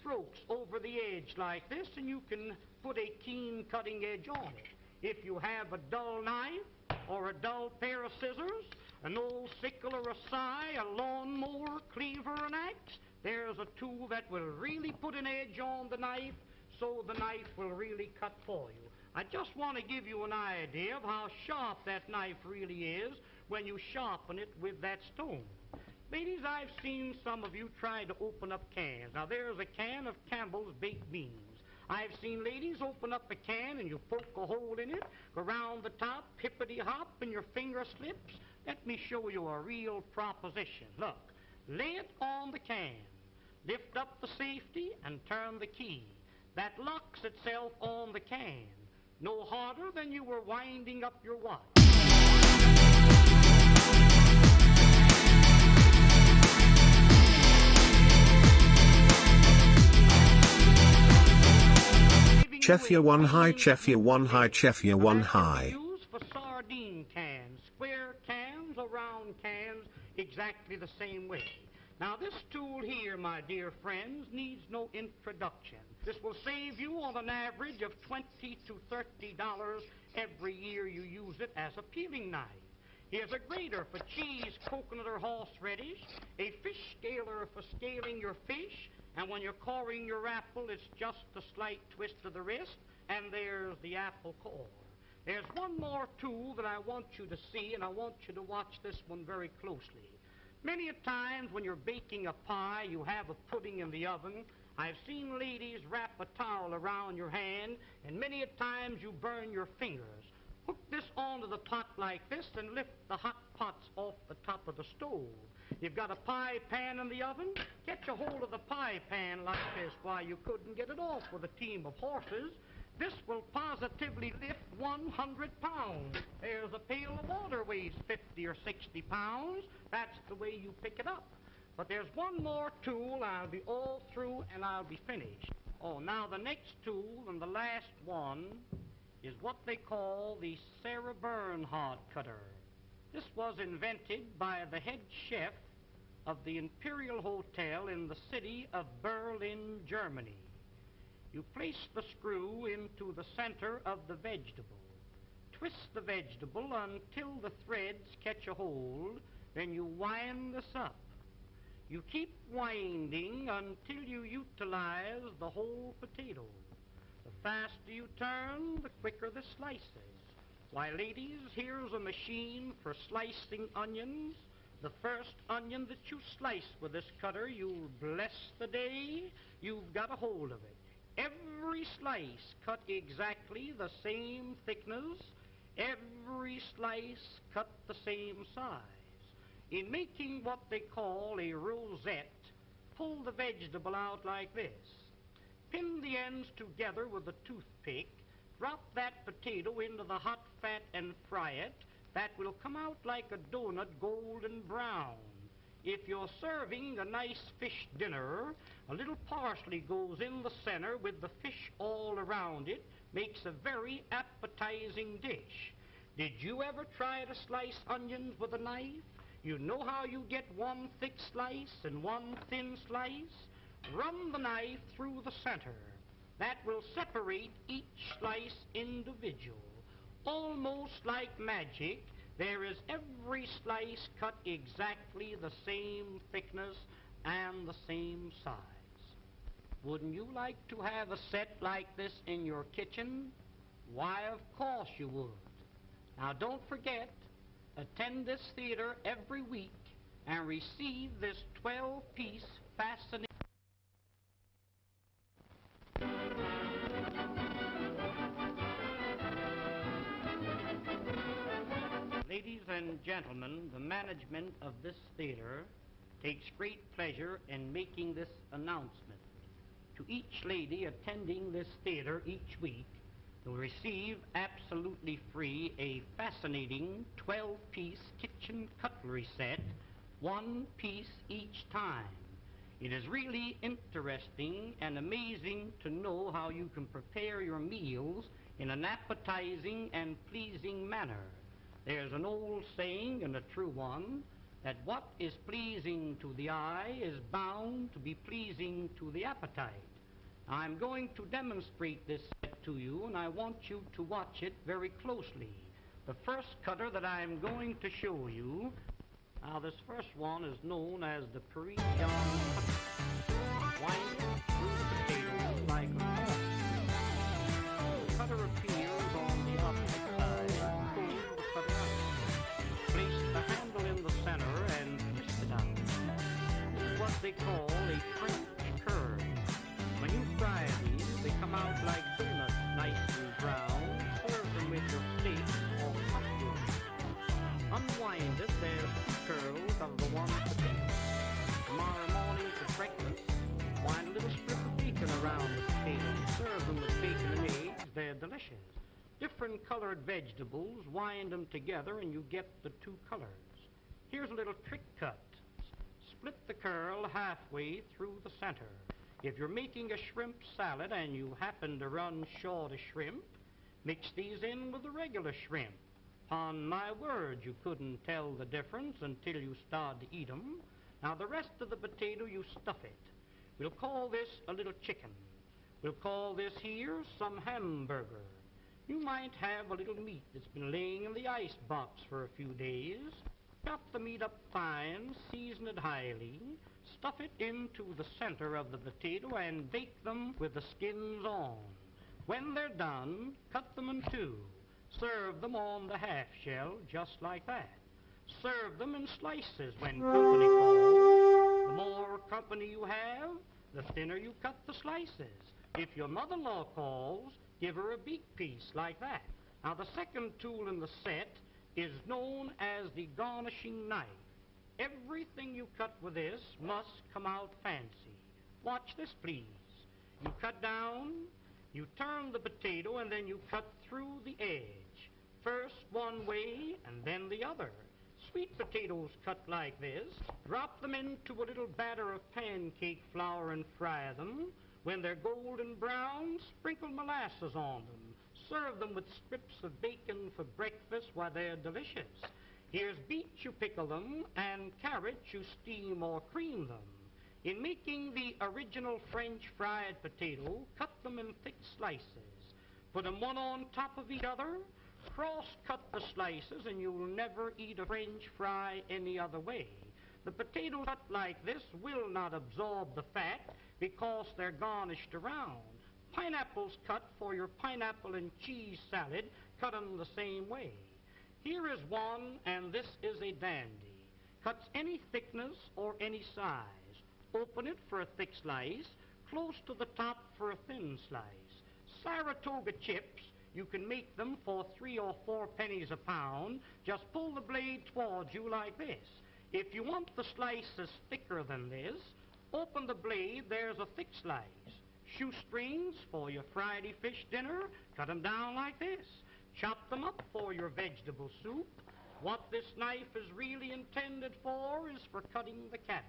strokes over the edge like this, and you can put a keen cutting edge on it. If you have a dull knife or a dull pair of scissors, an old sickle or a scythe, a lawnmower, cleaver, an axe, there's a tool that will really put an edge on the knife so the knife will really cut for you. I just want to give you an idea of how sharp that knife really is when you sharpen it with that stone. Ladies, I've seen some of you try to open up cans. Now, there's a can of Campbell's baked beans. I've seen ladies open up a can and you poke a hole in it, go around the top, hippity-hop, and your finger slips. Let me show you a real proposition. Look, lay it on the can, lift up the safety, and turn the key. That locks itself on the can, no harder than you were winding up your watch. Chefia 1 high, Chefia 1 high, Chefia 1 high. Used for sardine cans, square cans or round cans, exactly the same way. Now this tool here, my dear friends, needs no introduction. This will save you on an average of $20 to $30 every year you use it as a peeling knife. Here's a grater for cheese, coconut, or horseradish, a fish scaler for scaling your fish, and when you're coring your apple, it's just a slight twist of the wrist, and there's the apple core. There's one more tool that I want you to see, and I want you to watch this one very closely. Many a times when you're baking a pie, you have a pudding in the oven. I've seen ladies wrap a towel around your hand, and many a times you burn your fingers. Hook this onto the pot like this and lift the hot pots off the top of the stove. You've got a pie pan in the oven, catch a hold of the pie pan like this. Why, you couldn't get it off with a team of horses. This will positively lift 100 pounds. There's a pail of water weighs 50 or 60 pounds. That's the way you pick it up. But there's one more tool. I'll be all through and I'll be finished. Oh, now the next tool and the last one is what they call the Sarah Bernhardt cutter. This was invented by the head chef of the Imperial Hotel in the city of Berlin, Germany. You place the screw into the center of the vegetable. Twist the vegetable until the threads catch a hold, then you wind this up. You keep winding until you utilize the whole potato. The faster you turn, the quicker the slices. Why, ladies, here's a machine for slicing onions. The first onion that you slice with this cutter, you'll bless the day you've got a hold of it. Every slice cut exactly the same thickness. Every slice cut the same size. In making what they call a rosette, pull the vegetable out like this. Pin the ends together with a toothpick. Drop that potato into the hot fat and fry it. That will come out like a donut, golden brown. If you're serving a nice fish dinner, a little parsley goes in the center with the fish all around it, makes a very appetizing dish. Did you ever try to slice onions with a knife? You know how you get one thick slice and one thin slice? Run the knife through the center. That will separate each slice individual. Almost like magic, there is every slice cut exactly the same thickness and the same size. Wouldn't you like to have a set like this in your kitchen? Why, of course you would. Now don't forget, attend this theater every week and receive this 12-piece fascinating... Ladies and gentlemen, the management of this theater takes great pleasure in making this announcement. To each lady attending this theater each week, will receive absolutely free a fascinating 12-piece kitchen cutlery set, one piece each time. It is really interesting and amazing to know how you can prepare your meals in an appetizing and pleasing manner. There's an old saying, and a true one, that what is pleasing to the eye is bound to be pleasing to the appetite. I'm going to demonstrate this set to you, and I want you to watch it very closely. The first cutter that I'm going to show you, now this first one is known as the Parisian cutter. Wind it through the potatoes like a fork. The cutter appears on the opposite side. Pull the cutter out. Place the handle in the center and twist it out. This is what they call a French curve. When you fry these, they come out like donuts, nice and brown. Serve them with your steaks or cocktails. Unwind it, there's two curls of the one potato. Tomorrow morning for breakfast, wind a little strip of bacon around the potato. Serve them with bacon and eggs, they're delicious. Different colored vegetables, wind them together and you get the two colors. Here's a little trick cut. Split the curl halfway through the center. If you're making a shrimp salad and you happen to run short of shrimp, mix these in with the regular shrimp. On my word, you couldn't tell the difference until you start to eat 'em. Now the rest of the potato, you stuff it. We'll call this a little chicken. We'll call this here some hamburger. You might have a little meat that's been laying in the ice box for a few days. Chop the meat up fine, season it highly, stuff it into the center of the potato and bake them with the skins on. When they're done, cut them in two. Serve them on the half shell, just like that. Serve them in slices when company calls. The more company you have, the thinner you cut the slices. If your mother-in-law calls, give her a beak piece like that. Now the second tool in the set is known as the garnishing knife. Everything you cut with this must come out fancy. Watch this, please. You cut down, you turn the potato, and then you cut through the edge. First one way, and then the other. Sweet potatoes cut like this. Drop them into a little batter of pancake flour and fry them. When they're golden brown, sprinkle molasses on them. Serve them with strips of bacon for breakfast while they're delicious. Here's beets, you pickle them, and carrots, you steam or cream them. In making the original French fried potato, cut them in thick slices. Put them one on top of each other. Cross-cut the slices, and you'll never eat a French fry any other way. The potatoes cut like this will not absorb the fat because they're garnished around. Pineapples cut for your pineapple and cheese salad, cut them the same way. Here is one, and this is a dandy. Cuts any thickness or any size. Open it for a thick slice, close to the top for a thin slice. Saratoga chips, you can make them for 3 or 4 pennies a pound. Just pull the blade towards you like this. If you want the slices thicker than this, open the blade, there's a thick slice. Shoestrings for your Friday fish dinner, cut them down like this. Chop them up for your vegetable soup. What this knife is really intended for is for cutting the cabbage.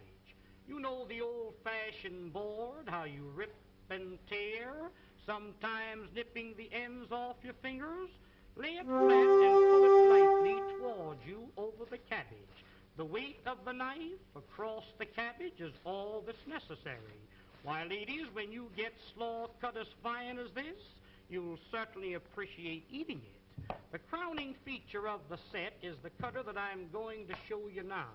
You know the old-fashioned board, how you rip and tear, sometimes nipping the ends off your fingers. Lay it flat and pull it lightly towards you over the cabbage. The weight of the knife across the cabbage is all that's necessary. Why, ladies, when you get slaw cut as fine as this, you'll certainly appreciate eating it. The crowning feature of the set is the cutter that I'm going to show you now.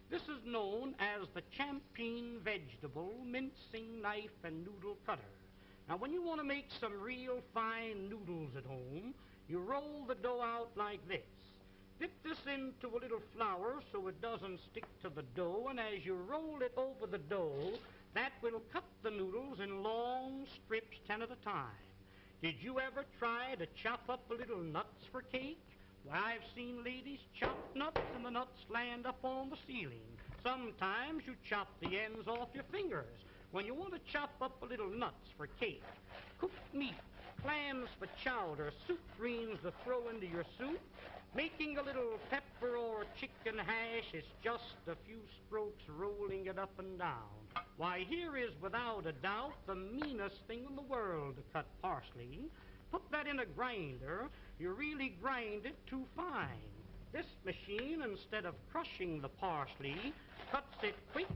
This is known as the Champine Vegetable Mincing Knife and Noodle Cutter. Now, when you want to make some real fine noodles at home, you roll the dough out like this. Dip this into a little flour so it doesn't stick to the dough, and as you roll it over the dough, that will cut the noodles in long strips, 10 at a time. Did you ever try to chop up a little nuts for cake? Well, I've seen ladies chop nuts and the nuts land up on the ceiling. Sometimes you chop the ends off your fingers. When you want to chop up a little nuts for cake, cooked meat, clams for chowder, soup greens to throw into your soup, making a little pepper or chicken hash is just a few strokes rolling it up and down. Why, here is without a doubt the meanest thing in the world to cut parsley. Put that in a grinder, you really grind it too fine. This machine, instead of crushing the parsley, cuts it quick,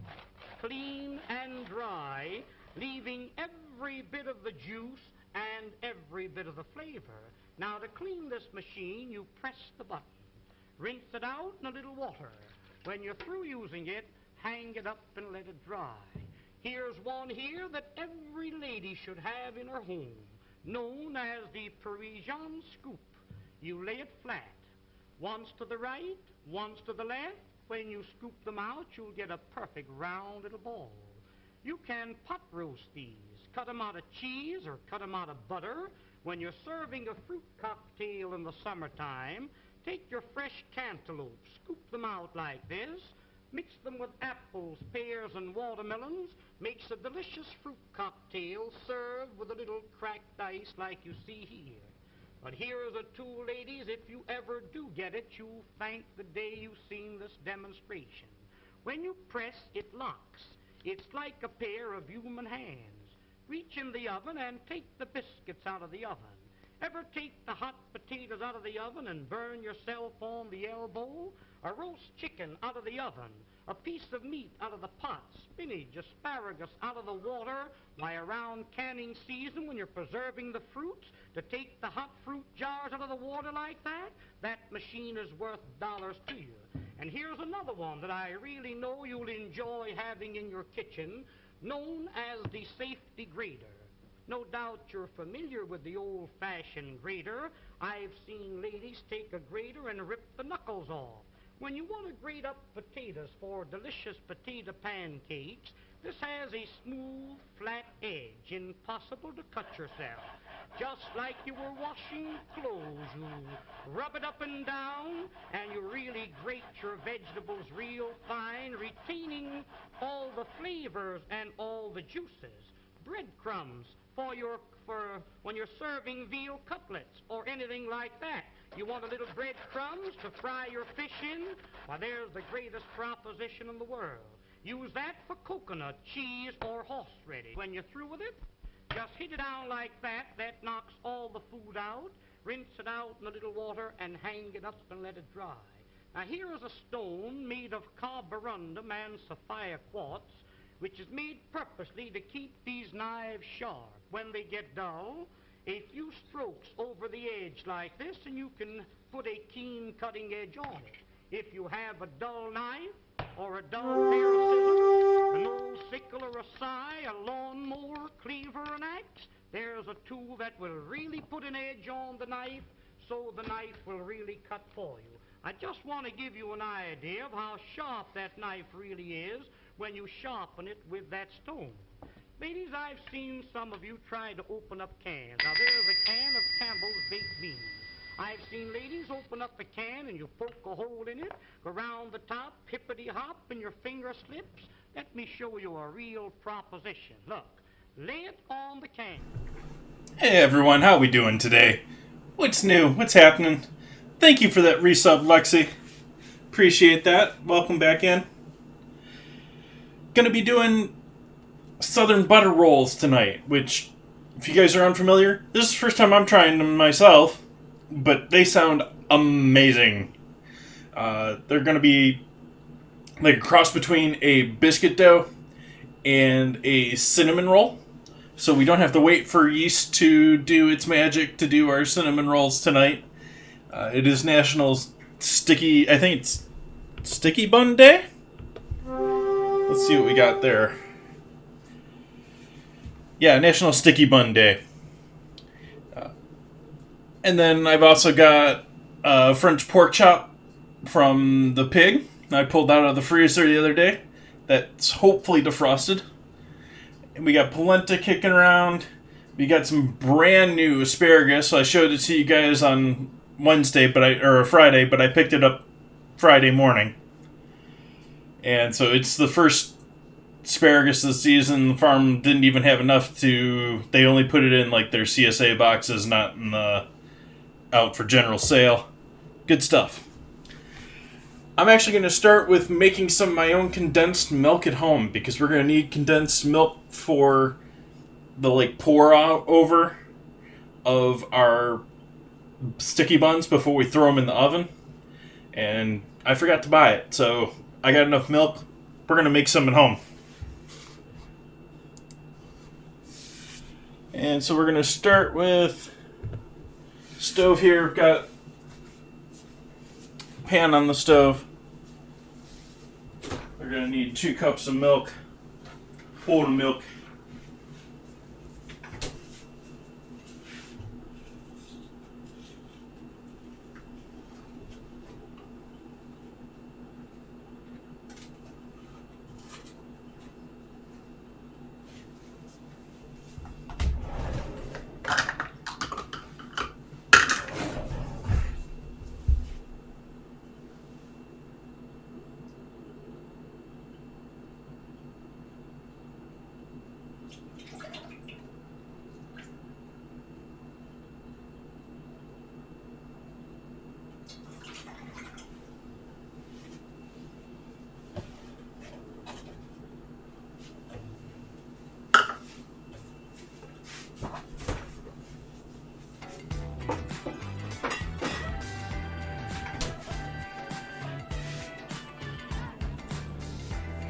clean, and dry, leaving every bit of the juice and every bit of the flavor. Now, to clean this machine, you press the button. Rinse it out in a little water. When you're through using it, hang it up and let it dry. Here's one here that every lady should have in her home, known as the Parisian scoop. You lay it flat, once to the right, once to the left. When you scoop them out, you'll get a perfect round little ball. You can pot roast these, cut them out of cheese or cut them out of butter. When you're serving a fruit cocktail in the summertime, take your fresh cantaloupe, scoop them out like this, mix them with apples, pears, and watermelons, makes a delicious fruit cocktail served with a little cracked ice like you see here. But here is a tool, ladies, if you ever do get it, you'll thank the day you've seen this demonstration. When you press, it locks. It's like a pair of human hands. Reach in the oven and take the biscuits out of the oven. Ever take the hot potatoes out of the oven and burn yourself on the elbow? A roast chicken out of the oven, a piece of meat out of the pot, spinach, asparagus out of the water. Why, around canning season, when you're preserving the fruits, to take the hot fruit jars out of the water like that, that machine is worth dollars to you. And here's another one that I really know you'll enjoy having in your kitchen, known as the safety grater. No doubt you're familiar with the old-fashioned grater. I've seen ladies take a grater and rip the knuckles off. When you want to grate up potatoes for delicious potato pancakes, this has a smooth, flat edge, impossible to cut yourself. Just like you were washing clothes, you rub it up and down, and you really grate your vegetables real fine, retaining all the flavors and all the juices. Breadcrumbs for when you're serving veal cutlets or anything like that. You want a little breadcrumbs to fry your fish in? Why, there's the greatest proposition in the world. Use that for coconut, cheese, or horseradish. When you're through with it, just hit it down like that. That knocks all the food out. Rinse it out in a little water and hang it up and let it dry. Now, here is a stone made of carborundum and sapphire quartz, which is made purposely to keep these knives sharp. When they get dull, a few strokes over the edge like this, and you can put a keen cutting edge on it. If you have a dull knife or a dull pair of scissors, an old sickle or a scythe, a lawnmower, cleaver, an axe, there's a tool that will really put an edge on the knife so the knife will really cut for you. I just want to give you an idea of how sharp that knife really is when you sharpen it with that stone. Ladies, I've seen some of you try to open up cans. Now, there's a can of Campbell's baked beans. I've seen ladies open up a can and you poke a hole in it, go around the top, hippity-hop, and your finger slips. Let me show you a real proposition. Look, lay it on the can. Hey everyone, how we doing today? What's new? What's happening? Thank you for that resub, Lexi. Appreciate that. Welcome back in. Gonna be doing Southern butter rolls tonight, which, if you guys are unfamiliar, this is the first time I'm trying them myself, but they sound amazing. They're gonna be like a cross between a biscuit dough and a cinnamon roll. So we don't have to wait for yeast to do its magic to do our cinnamon rolls tonight. It is National Sticky, I think it's Sticky Bun Day? Let's see what we got there. Yeah, National Sticky Bun Day. And then I've also got a French pork chop from the pig I pulled out of the freezer the other day. That's hopefully defrosted. And we got polenta kicking around. We got some brand new asparagus. I showed it to you guys on Wednesday, or Friday, but I picked it up Friday morning. And so it's the first asparagus this season. The farm didn't even have enough to... They only put it in like their CSA boxes, not in the out for general sale. Good stuff. I'm actually going to start with making some of my own condensed milk at home, because we're going to need condensed milk for the pour over of our sticky buns before we throw them in the oven. And I forgot to buy it, so I got enough milk. We're going to make some at home. And so we're going to start with stove here. We've got pan on the stove. We're going to need 2 cups of milk, whole milk.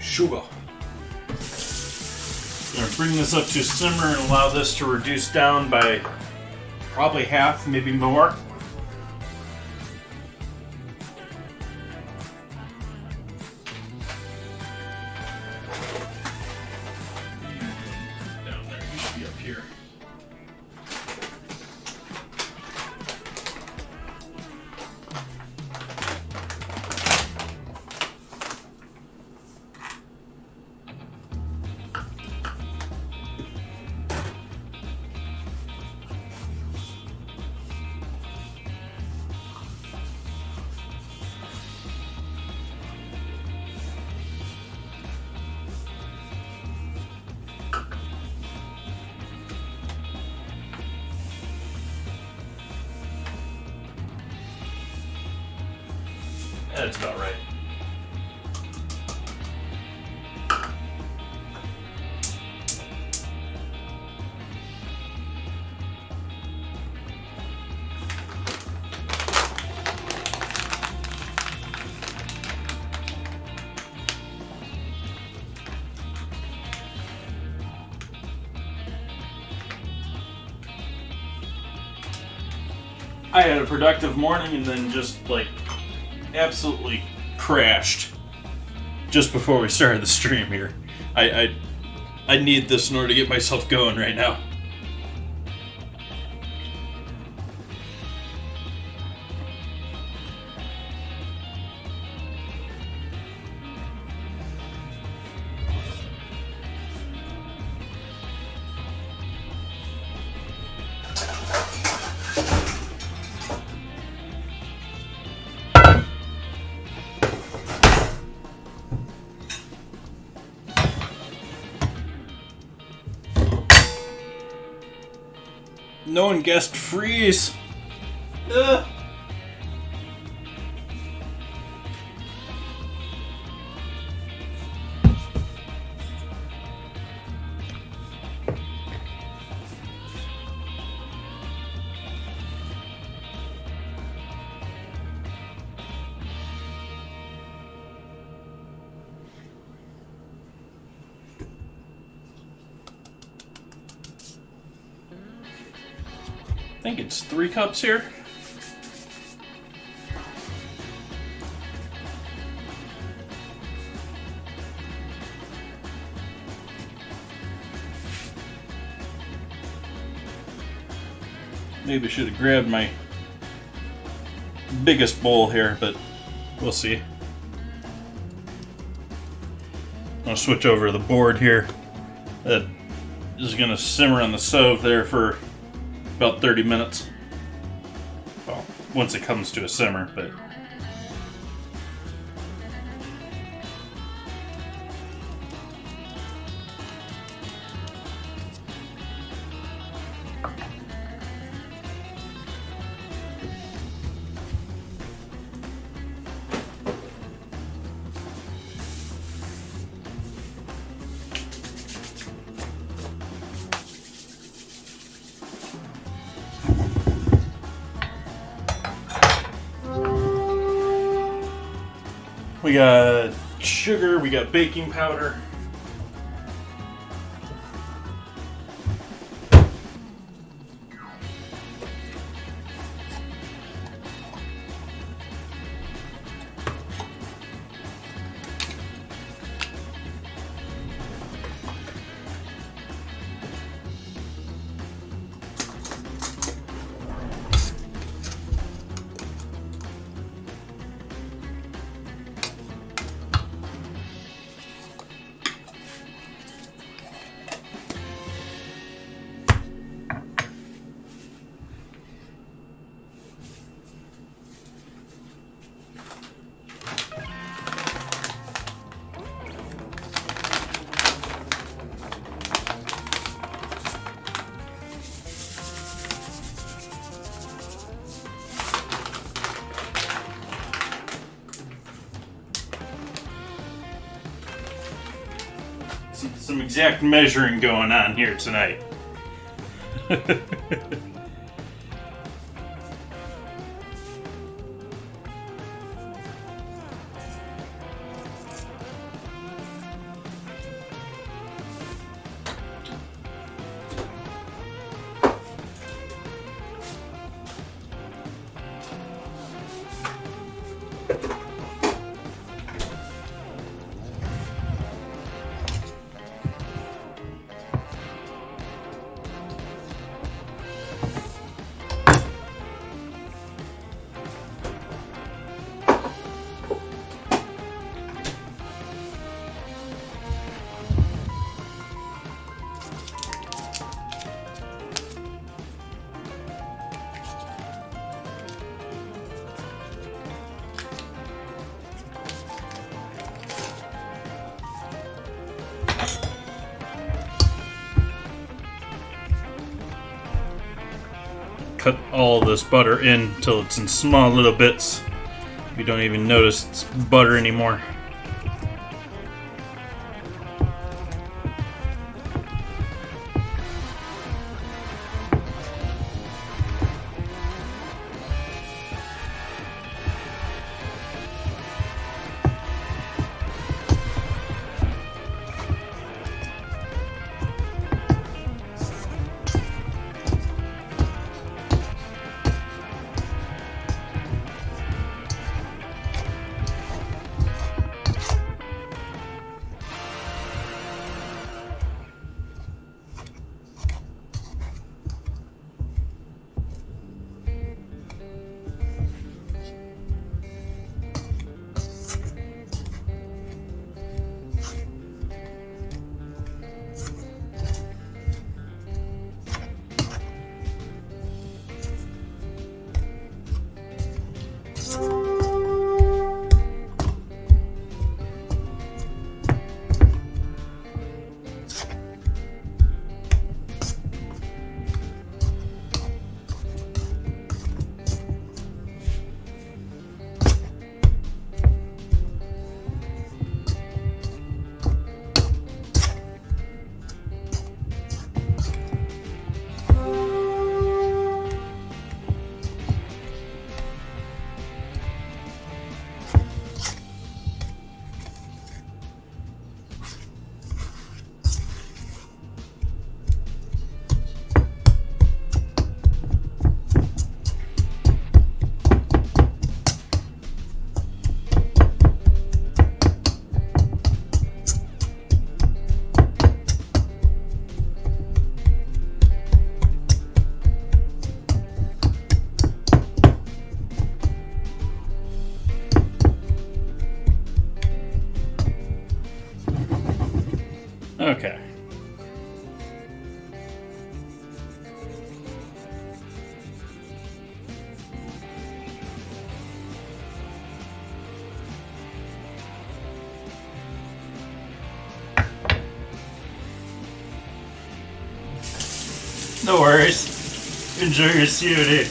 Sugar. I'm going to bring this up to simmer and allow this to reduce down by probably half, maybe more. Down there, you should be up here. That's about right. I had a productive morning and then just like absolutely crashed just before we started the stream here. I need this in order to get myself going right now. No one guessed freeze. Ugh. I think it's 3 cups here. Maybe I should have grabbed my biggest bowl here, but we'll see. I'll switch over to the board here. That is going to simmer on the stove there for about 30 minutes. Well, once it comes to a simmer, but we got sugar, we got baking powder. some exact measuring going on here tonight. Cut all this butter in until it's in small little bits. You don't even notice it's butter anymore. Okay. No worries. Enjoy your COD.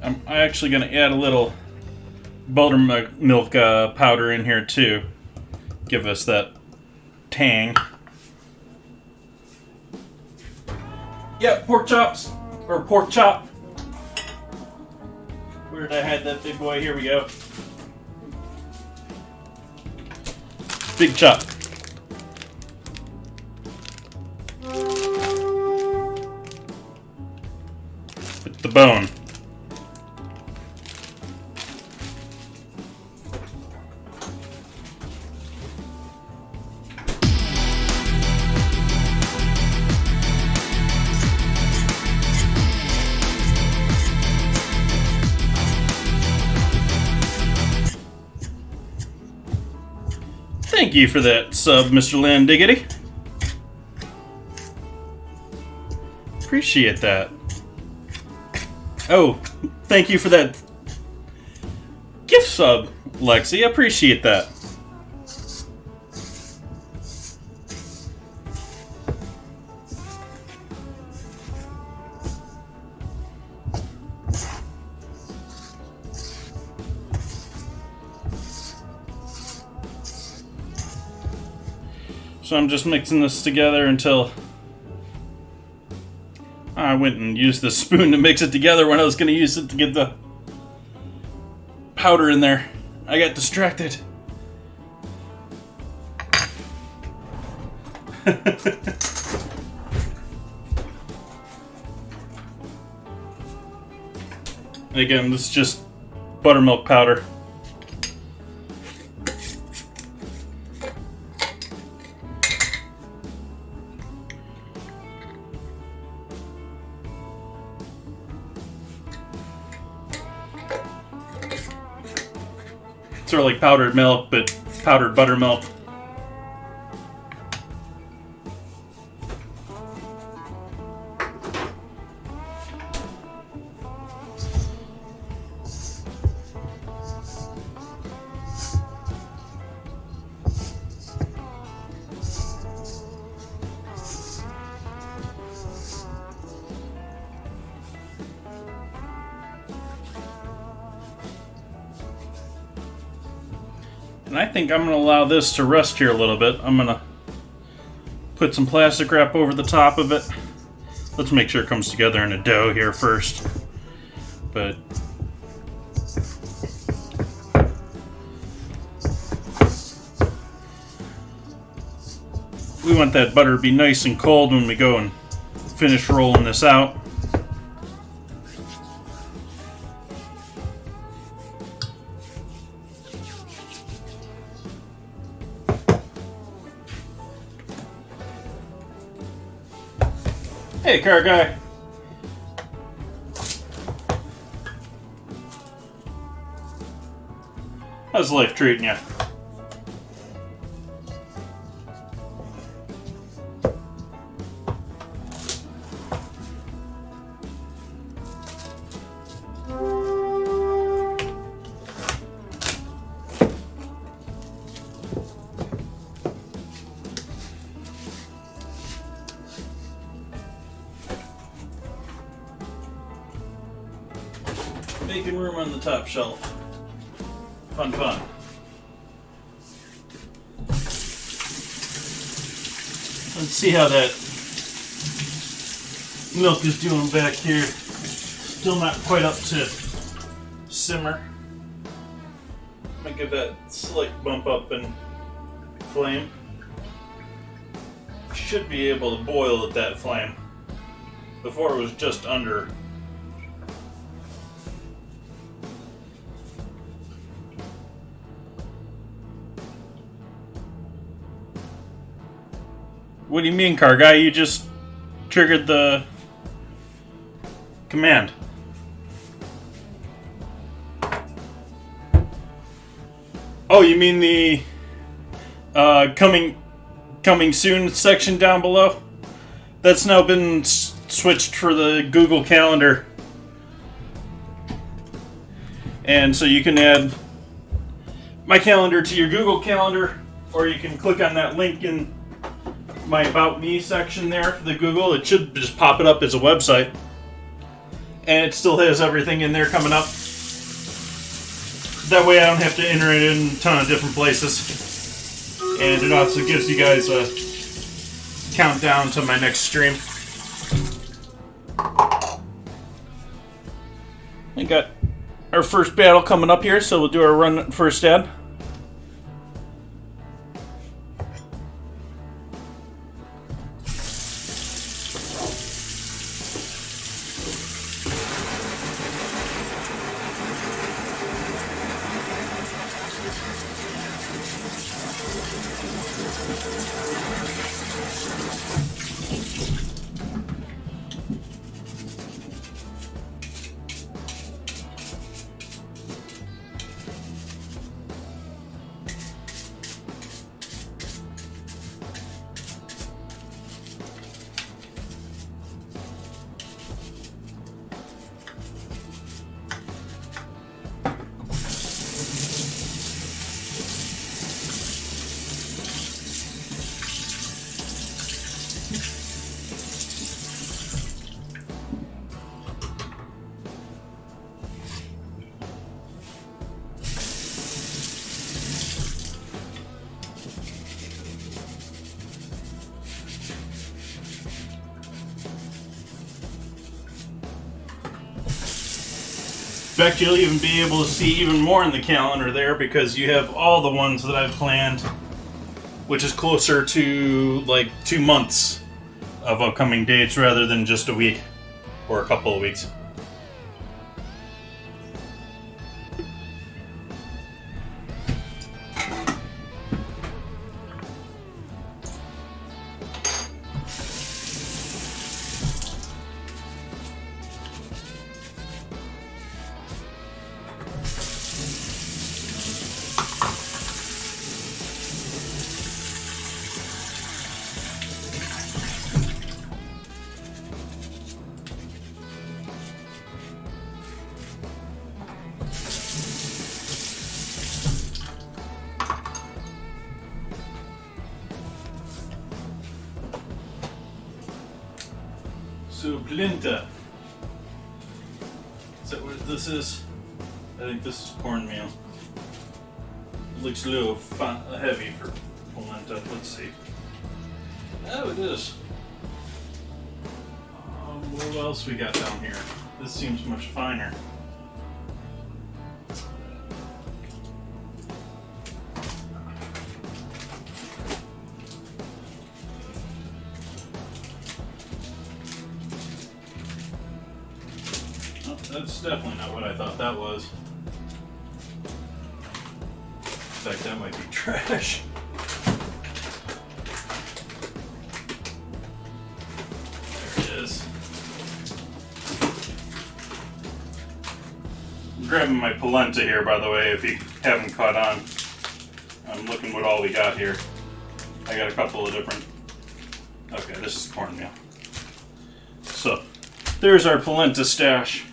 I'm actually going to add a little buttermilk powder in here too. Give us that tang. Yeah, pork chops. Or pork chop. Where did I hide that big boy? Here we go. Big chop. With the bone. Thank you for that sub, Mr. Landiggity. Appreciate that. Oh, thank you for that gift sub, Lexi. Appreciate that. So I'm just mixing this together until I went and used the spoon to mix it together when I was going to use it to get the powder in there. I got distracted. Again, this is just buttermilk powder. Sort of like powdered milk, but powdered buttermilk. And I think I'm going to allow this to rest here a little bit. I'm going to put some plastic wrap over the top of it. Let's make sure it comes together in a dough here first. But we want that butter to be nice and cold when we go and finish rolling this out. Hey, car guy. How's life treating you? Making room on the top shelf. Fun, fun. Let's see how that milk is doing back here. Still not quite up to simmer. I'm gonna give that a slight bump up in flame. Should be able to boil at that flame. Before it was just under. What do you mean, car guy? You just triggered the command. Oh, you mean the coming soon section down below? That's now been switched for the Google Calendar. And so you can add my calendar to your Google Calendar, or you can click on that link in my About Me section there for the Google. It should just pop it up as a website. And it still has everything in there coming up. That way I don't have to enter it in a ton of different places. And it also gives you guys a countdown to my next stream. We got our first battle coming up here, so we'll do our run first ad. In fact, you'll even be able to see even more in the calendar there because you have all the ones that I've planned, which is closer to like 2 months of upcoming dates rather than just a week or a couple of weeks. So, Polenta. Is that what this is? I think this is cornmeal. It looks a little heavy for polenta. Let's see. Oh, it is. What else we got down here? This seems much finer. That's definitely not what I thought that was. In fact, that might be trash. There it is. I'm grabbing my polenta here, by the way, if you haven't caught on. I'm looking what all we got here. I got a couple of different... Okay, this is cornmeal. So, there's our polenta stash.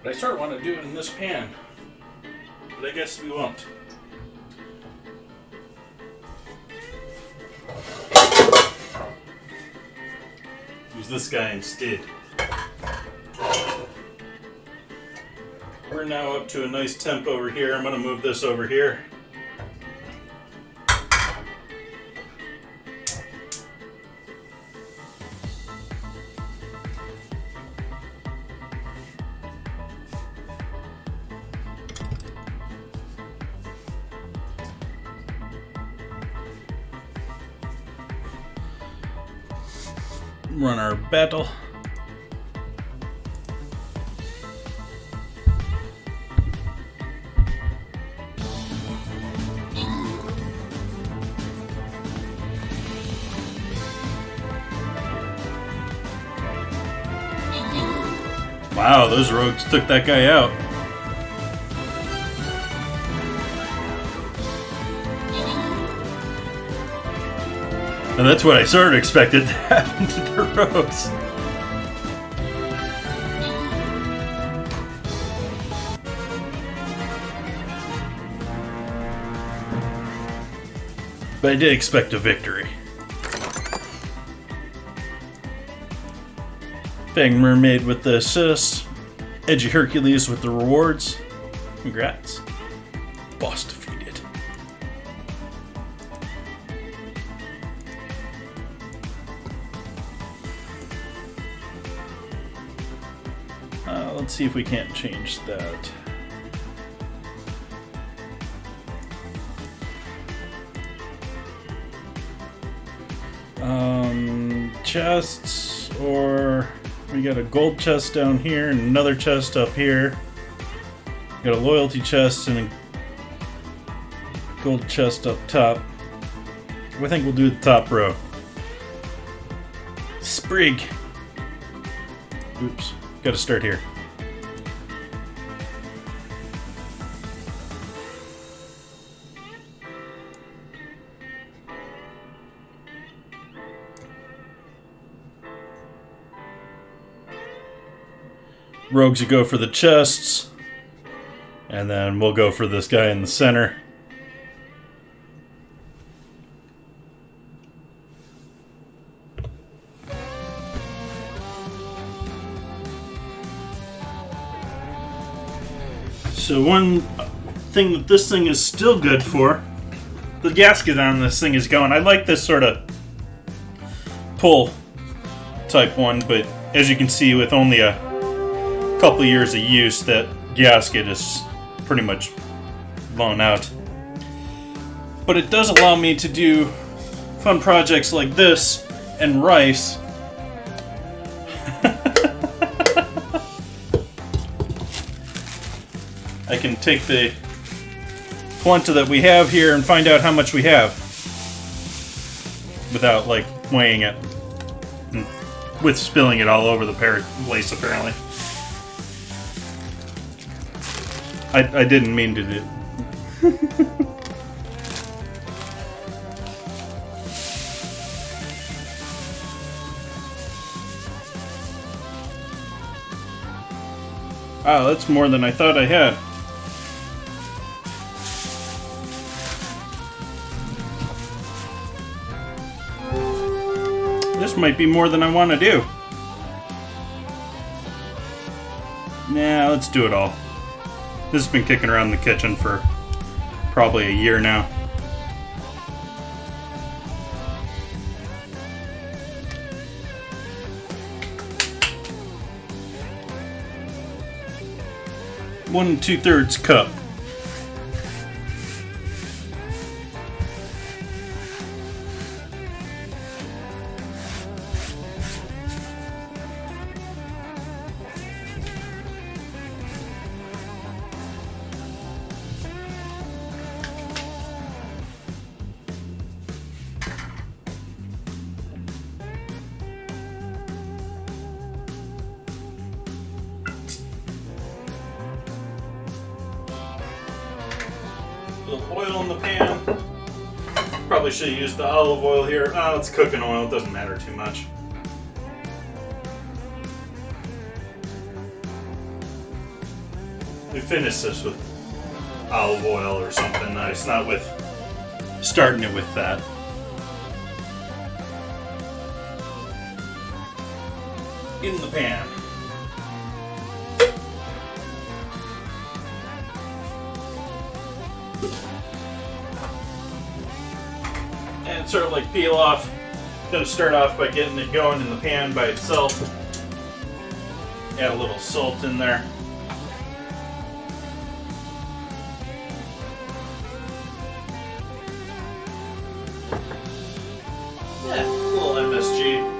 But I sort of want to do it in this pan, but I guess we won't. Use this guy instead. We're now up to a nice temp over here. I'm going to move this over here. Run our battle. Wow, those rogues took that guy out. And that's what I sort of expected to happen to the rogues. But I did expect a victory. Fang Mermaid with the assist. Edgy Hercules with the rewards. Congrats. Boss defeated. Let's see if we can't change that. Chests, or we got a gold chest down here and another chest up here. Got a loyalty chest and a gold chest up top. I think we'll do the top row. Sprig. Oops, gotta start here. Rogues, you go for the chests, and then we'll go for this guy in the center. So one thing that this thing is still good for, the gasket on this thing is going. I like this sort of pull type one, but as you can see, with only a couple years of use, that gasket is pretty much blown out. But it does allow me to do fun projects like this and rice. I can take the polenta that we have here and find out how much we have without like weighing it and with spilling it all over the place apparently. I didn't mean to do. Wow, that's more than I thought I had. This might be more than I want to do. Nah, let's do it all. This has been kicking around the kitchen for probably a year now. One 2/3 cup. Little oil in the pan. Probably should have used the olive oil here. Oh, it's cooking oil, it doesn't matter too much. We finish this with olive oil or something nice, not with starting it with that. In the pan. And sort of like peel off. Gonna start off by getting it going in the pan by itself. Add a little salt in there. Yeah, a little MSG.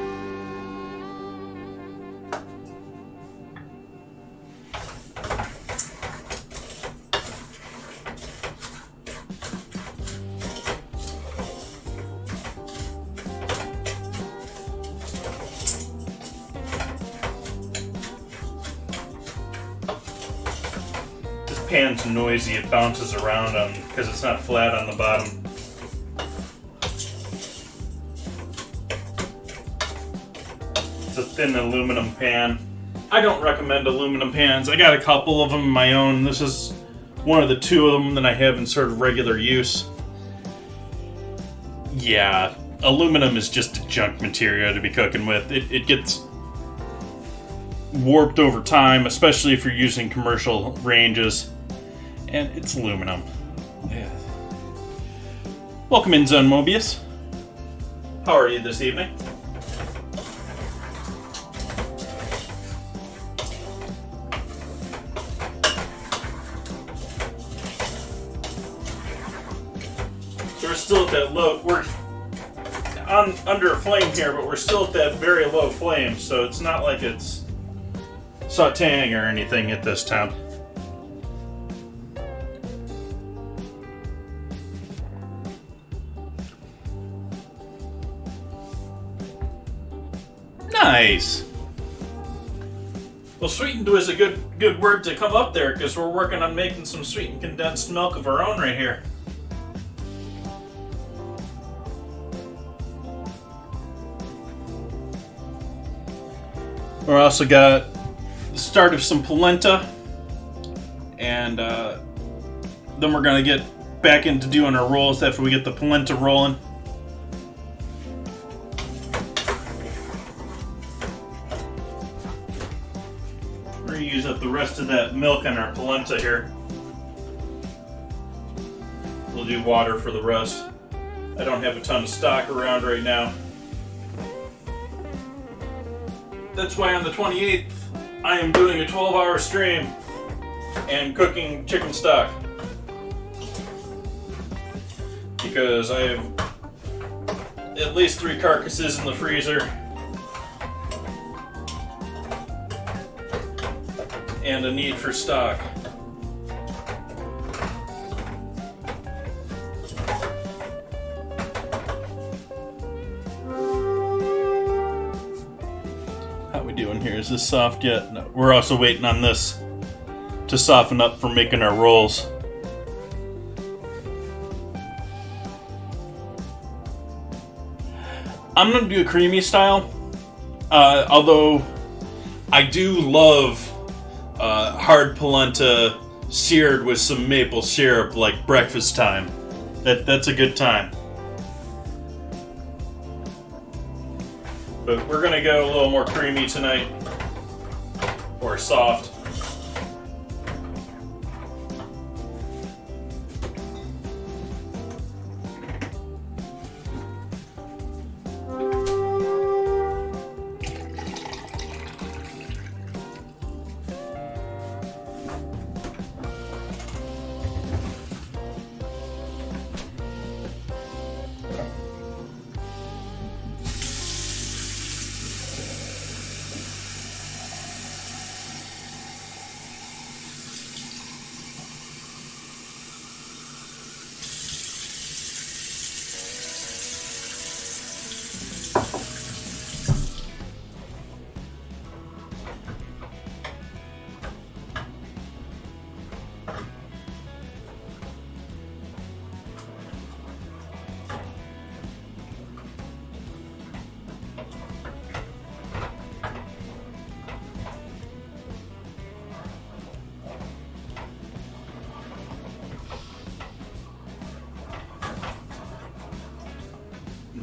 Pan's noisy, it bounces around on because it's not flat on the bottom. It's a thin aluminum pan. I don't recommend aluminum pans. I got a couple of them of my own. This is one of the two of them that I have in sort of regular use. Yeah, aluminum is just a junk material to be cooking with. It gets warped over time, especially if you're using commercial ranges. And it's aluminum. Yeah. Welcome in, Zone Mobius. How are you this evening? So we're still at that low. We're under a flame here, but we're still at that very low flame, so it's not like it's sauteing or anything at this time. Nice. Well, sweetened was a good word to come up there because we're working on making some sweetened condensed milk of our own right here. We also got the start of some polenta, and then we're gonna get back into doing our rolls after we get the polenta rolling. Use up the rest of that milk on our polenta here. do water for the rest. I don't have a ton of stock around right now. That's why on the 28th, I am doing a 12-hour stream and cooking chicken stock. Because I have at least 3 carcasses in the freezer. And a need for stock. How we doing here? Is this soft yet? No. We're also waiting on this to soften up for making our rolls. I'm gonna do a creamy style, although I do love hard polenta seared with some maple syrup like breakfast time. That's a good time. But we're gonna go a little more creamy tonight, or soft.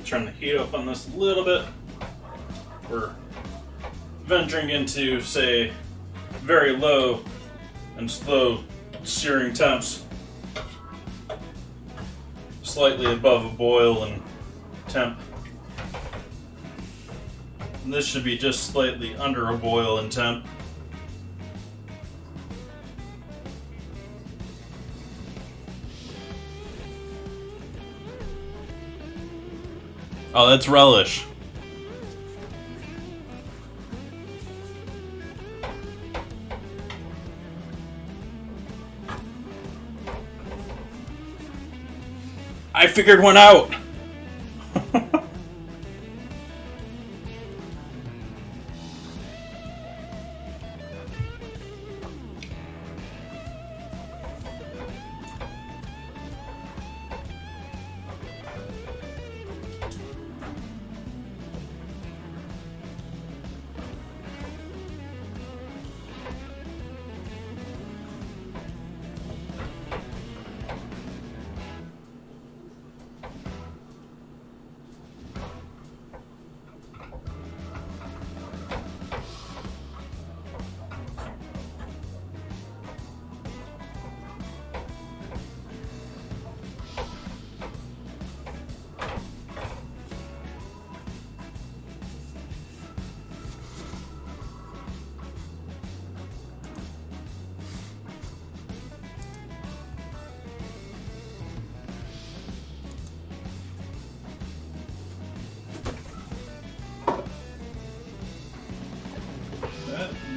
Turn the heat up on this a little bit. We're venturing into, say, very low and slow searing temps. Slightly above a boil and temp. And this should be just slightly under a boil and temp. Oh, that's relish. I figured one out.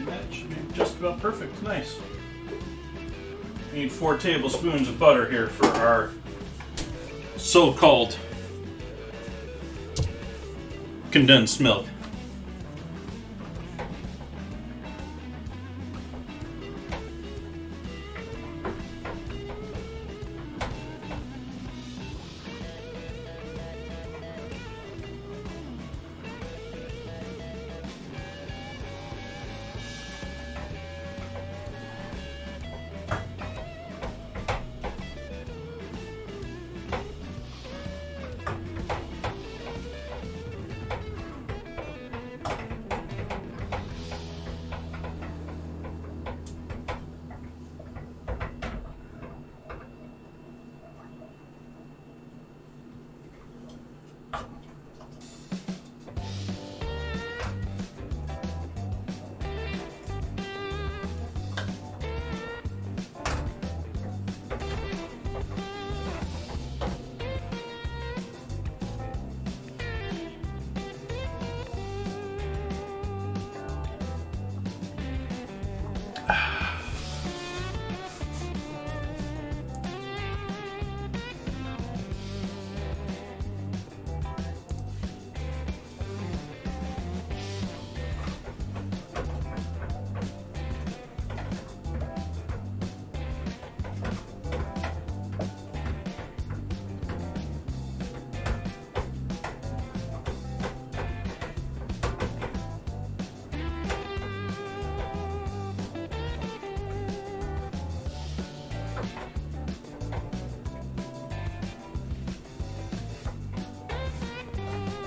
That should be just about perfect. Nice. We need 4 tablespoons of butter here for our so-called condensed milk.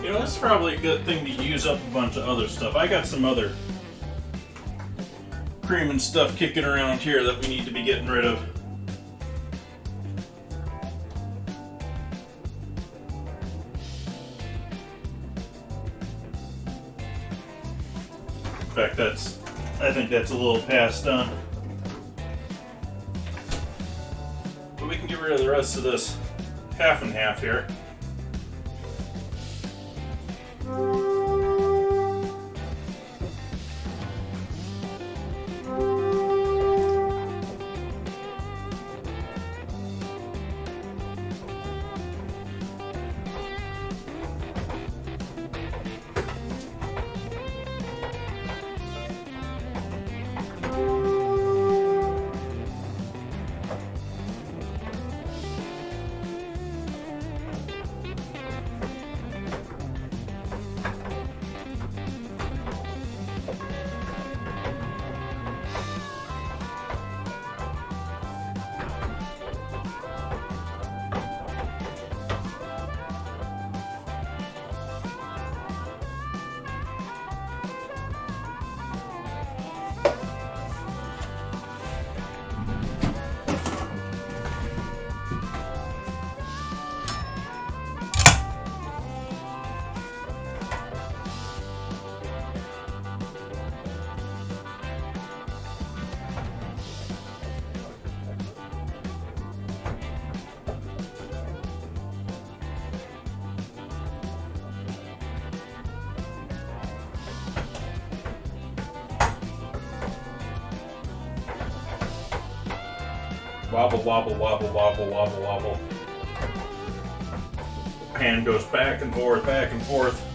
You know, that's probably a good thing to use up a bunch of other stuff. I got some other cream and stuff kicking around here that we need to be getting rid of. In fact, I think that's a little past done. But we can get rid of the rest of this half and half here. Wobble, wobble, wobble, wobble, wobble, wobble. Pan goes back and forth, back and forth.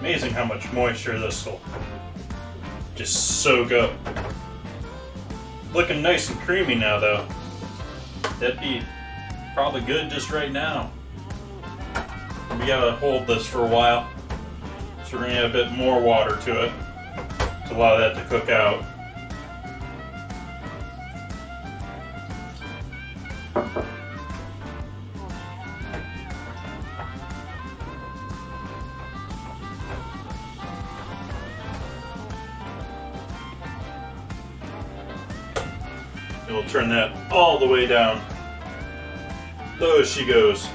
Amazing how much moisture this will just soak up. Looking nice and creamy now though. That'd be probably good just right now. We gotta hold this for a while. So we're gonna add a bit more water to it to allow that to cook out. And we'll turn that all the way down. Low as she goes.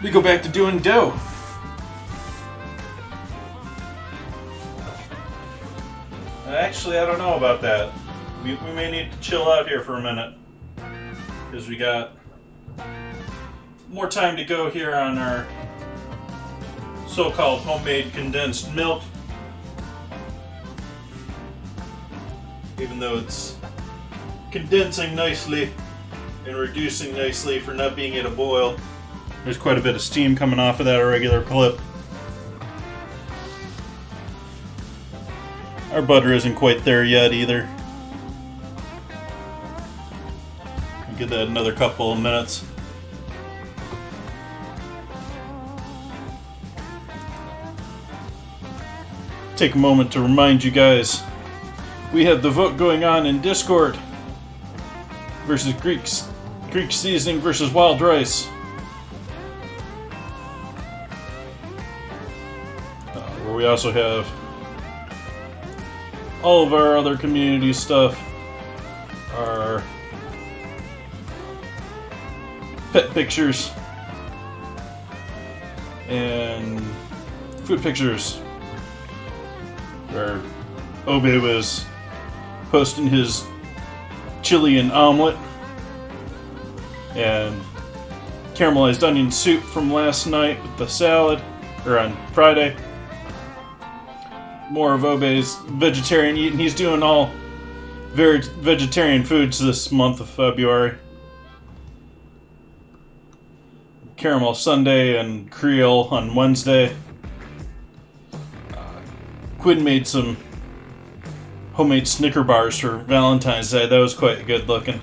We go back to doing dough. Actually, I don't know about that. We may need to chill out here for a minute. Because we got more time to go here on our so-called homemade condensed milk. Even though it's condensing nicely and reducing nicely for not being at a boil. There's quite a bit of steam coming off of that irregular clip. Our butter isn't quite there yet either. We'll give that another couple of minutes. Take a moment to remind you guys, we have the vote going on in Discord versus Greek seasoning versus wild rice. we also have all of our other community stuff, our pet pictures and food pictures, where Obe was posting his chili and omelet and caramelized onion soup from last night with the salad, or on Friday. More of Obe's vegetarian eating. He's doing all very vegetarian foods this month of February. Caramel Sunday and Creole on Wednesday. Quinn made some homemade Snicker bars for Valentine's Day. That was quite good looking.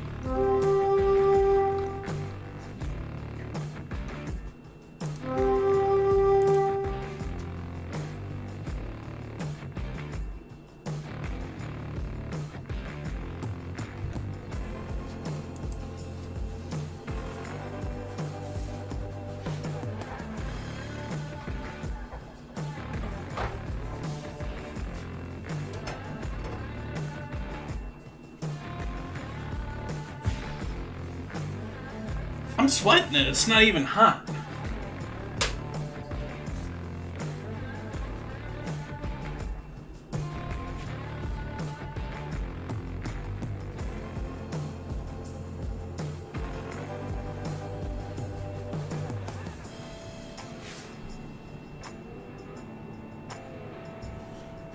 I'm sweating it. It's not even hot.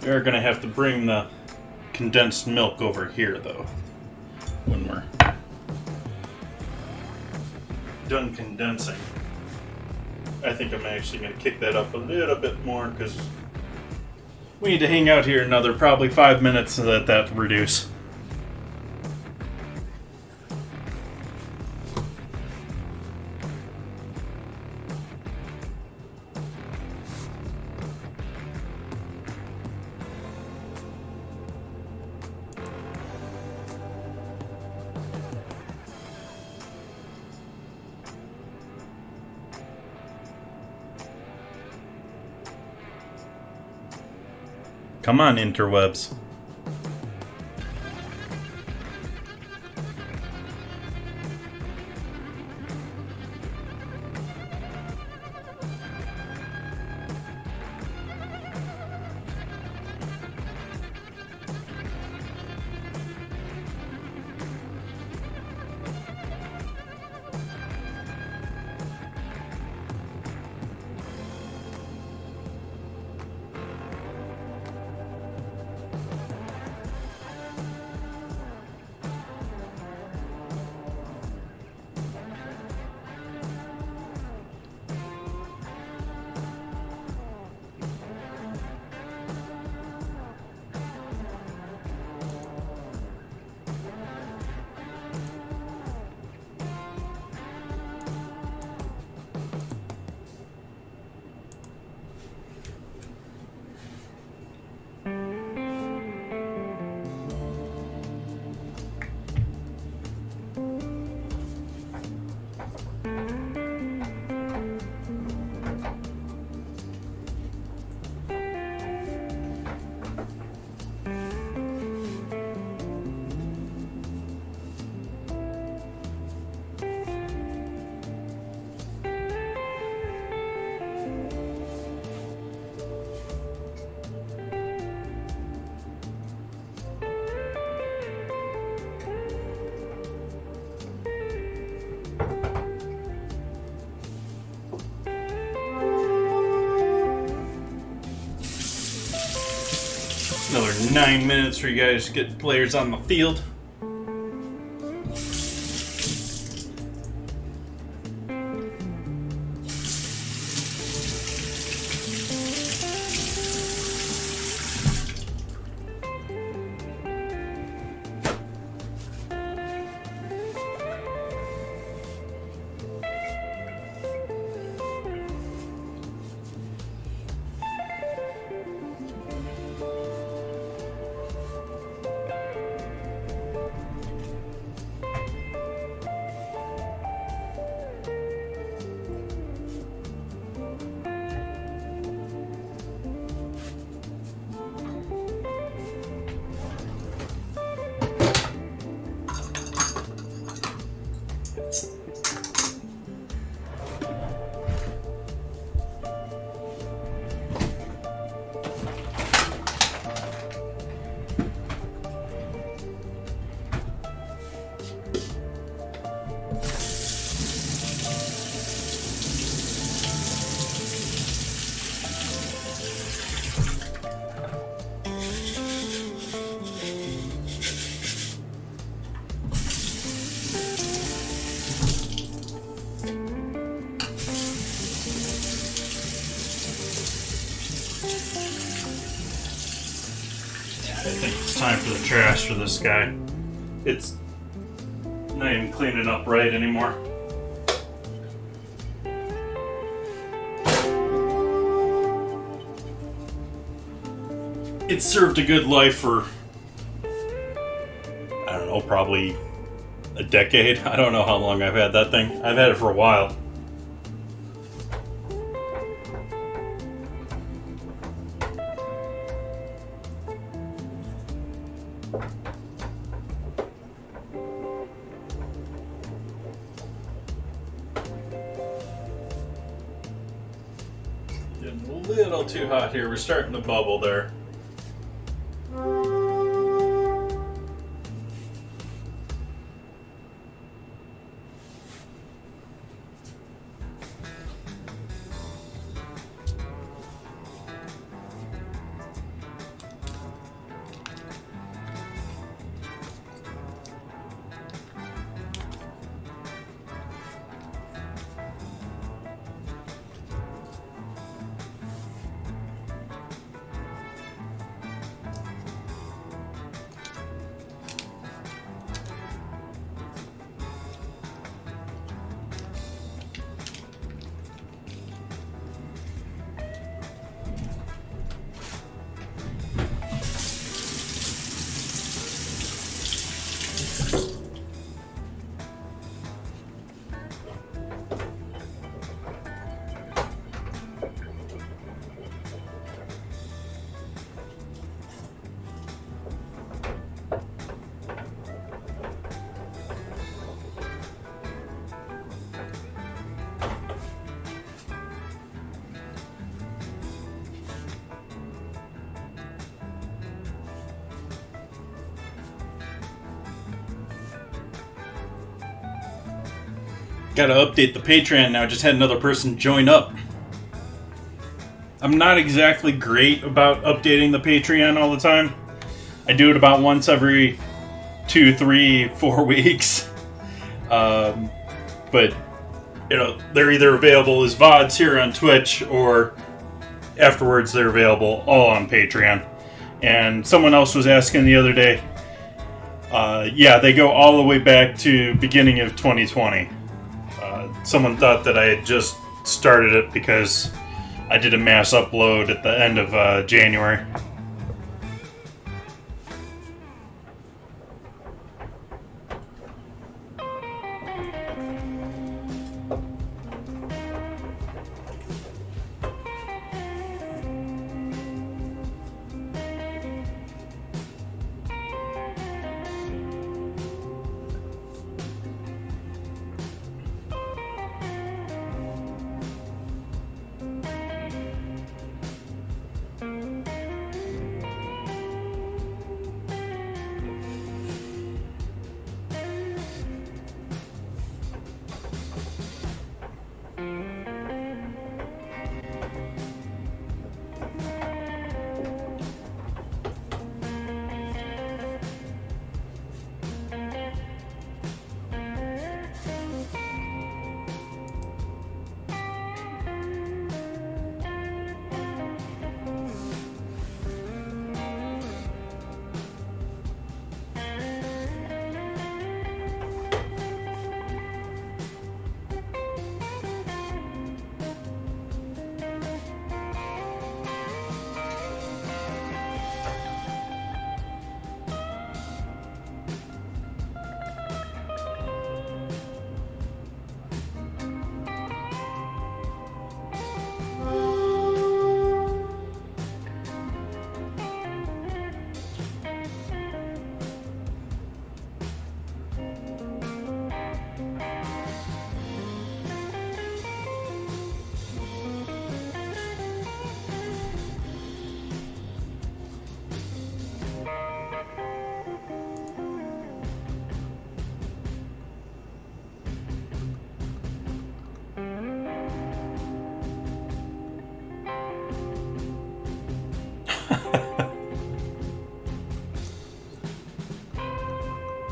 We're gonna have to bring the condensed milk over here, though, when we're done condensing. I think I'm actually going to kick that up a little bit more because we need to hang out here another probably 5 minutes so that reduce. Come on, interwebs. Another 9 minutes for you guys to get players on the field. I think it's time for the trash for this guy. It's not even cleaning up right anymore. It's served a good life for, I don't know, probably a decade. I don't know how long I've had that thing. I've had it for a while. Getting a little too hot here. We're starting to bubble there. Gotta update the Patreon now. Just had another person join up. I'm not exactly great about updating the Patreon all the time. I do it about once every 2, 3, 4 weeks. But, you know, they're either available as VODs here on Twitch or afterwards they're available all on Patreon. And someone else was asking the other day, yeah, they go all the way back to beginning of 2020. Someone thought that I had just started it because I did a mass upload at the end of January.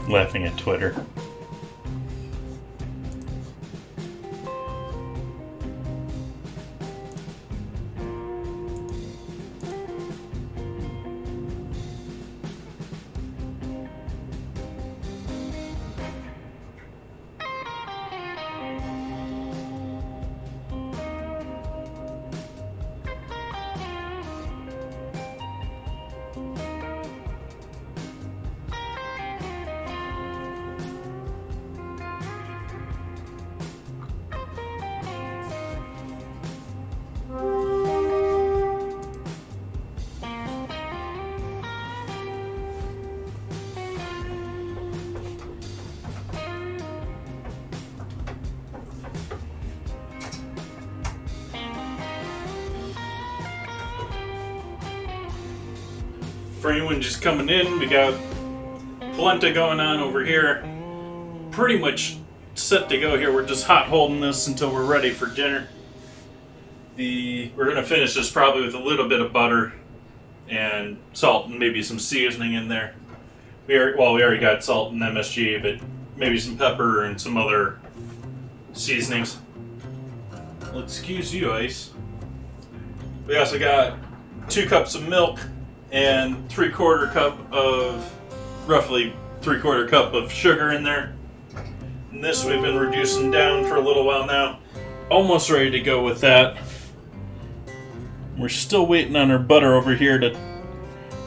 Laughing at Twitter. For anyone just coming in, we got Polenta going on over here. Pretty much set to go here. We're just hot holding this until we're ready for dinner. We're gonna finish this probably with a little bit of butter and salt and maybe some seasoning in there. We already got salt and MSG, but maybe some pepper and some other seasonings. Well, excuse you, Ice. We also got 2 cups of milk and roughly 3/4 cup of sugar in there. And this we've been reducing down for a little while now. Almost ready to go with that. We're still waiting on our butter over here to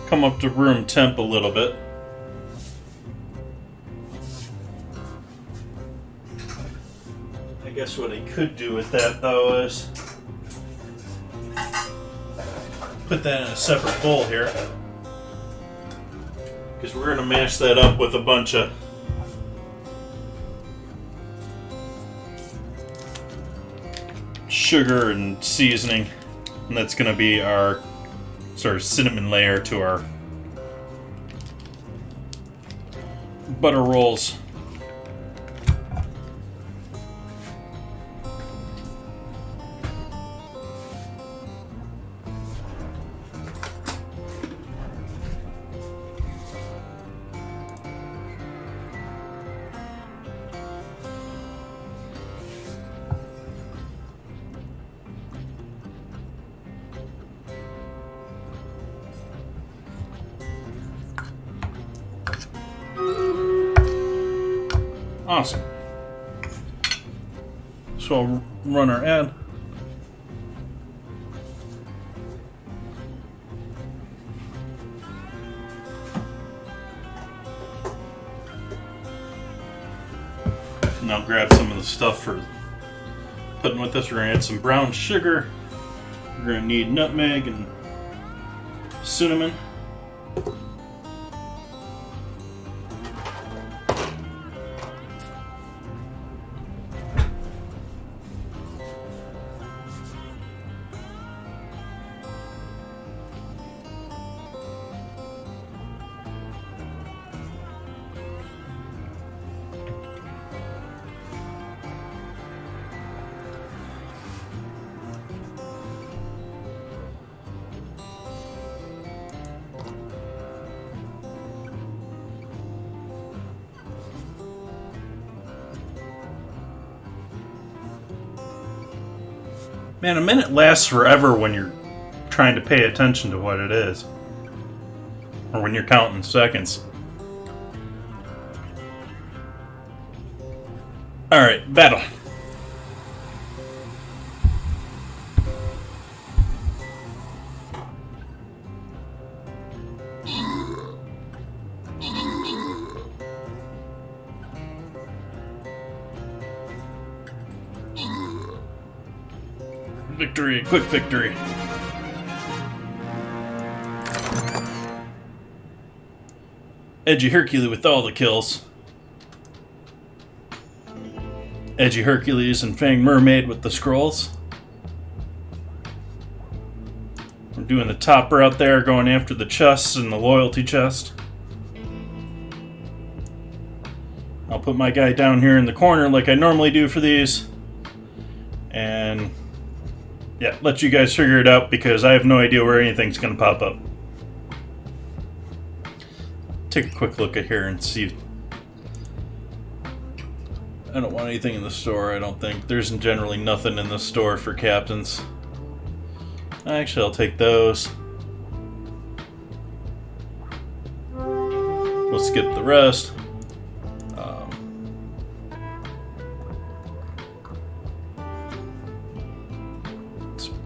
come up to room temp a little bit. I guess what I could do with that though is put that in a separate bowl here, because we're going to mash that up with a bunch of sugar and seasoning, and that's going to be our sort of cinnamon layer to our butter rolls. Awesome. So I'll run our ad. And I'll grab some of the stuff for putting with this. We're going to add some brown sugar. We're going to need nutmeg and cinnamon. Man, a minute lasts forever when you're trying to pay attention to what it is. Or when you're counting seconds. Alright, battle. Victory, quick victory. Edgy Hercules with all the kills. Edgy Hercules and Fang Mermaid with the scrolls. We're doing the topper out there, going after the chests and the loyalty chest. I'll put my guy down here in the corner like I normally do for these. And yeah, let you guys figure it out because I have no idea where anything's going to pop up. Take a quick look at here and see. I don't want anything in the store, I don't think. There's generally nothing in the store for captains. Actually, I'll take those. We'll skip the rest.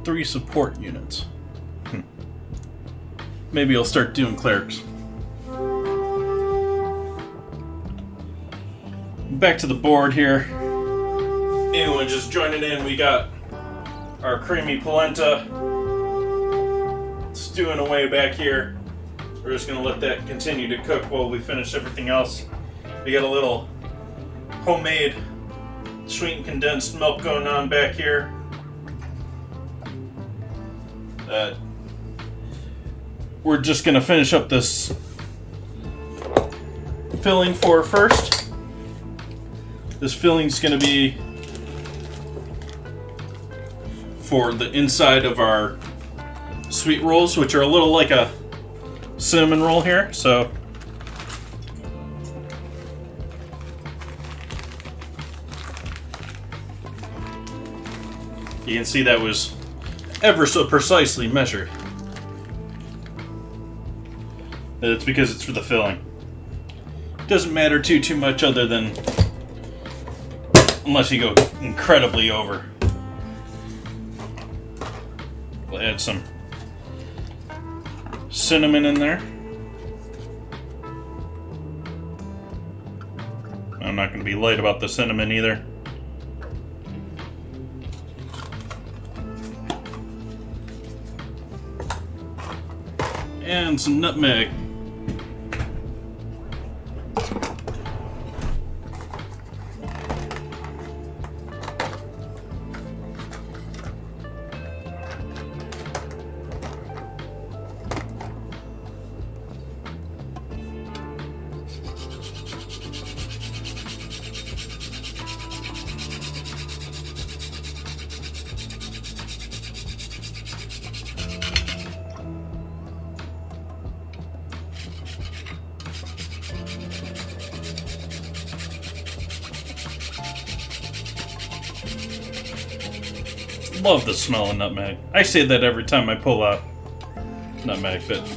3 support units. Maybe I'll start doing clerics. Back to the board here. Anyone just joining in, we got our creamy polenta stewing away back here. We're just going to let that continue to cook while we finish everything else. We got a little homemade sweetened condensed milk going on back here. we're just going to finish up this filling for first. This filling's going to be for the inside of our sweet rolls, which are a little like a cinnamon roll here. So you can see that was ever so precisely measured. And it's because it's for the filling. It doesn't matter too much other than unless you go incredibly over. We'll add some cinnamon in there. I'm not going to be light about the cinnamon either. And some nutmeg. Love the smell of nutmeg. I say that every time I pull out nutmeg, but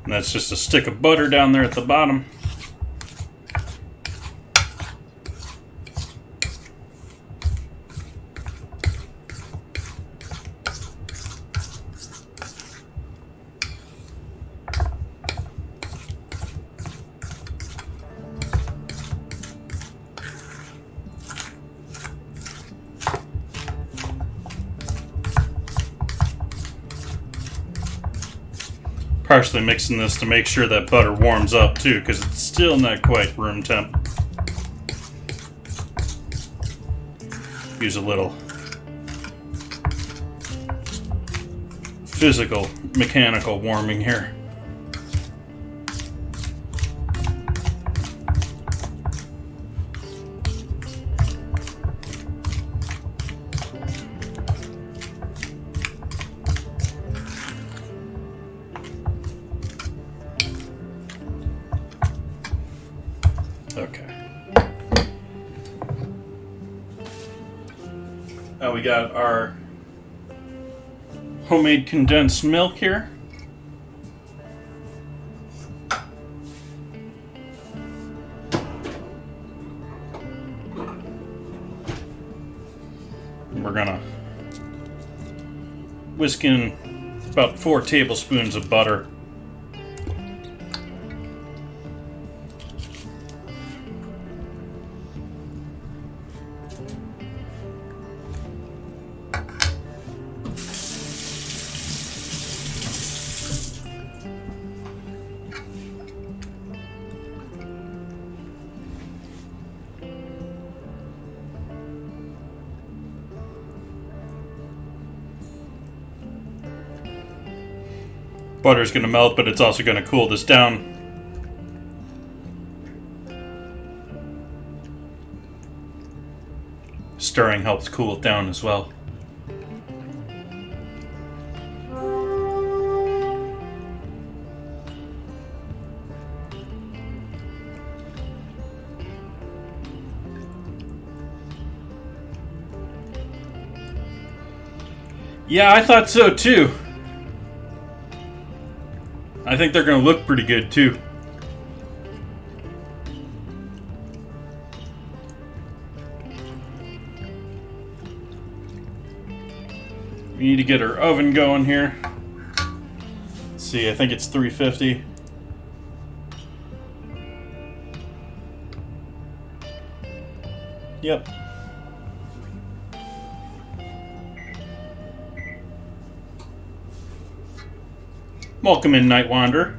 and that's just a stick of butter down there at the bottom. Partially mixing this to make sure that butter warms up too, because it's still not quite room temp. Use a little physical, mechanical warming here. Okay. Now we got our homemade condensed milk here. We're gonna whisk in about 4 tablespoons of butter. Butter's going to melt, but it's also going to cool this down. Stirring helps cool it down as well. Yeah, I thought so too. I think they're going to look pretty good too. We need to get our oven going here. see, I think it's 350. Yep. Welcome in, Night Wanderer.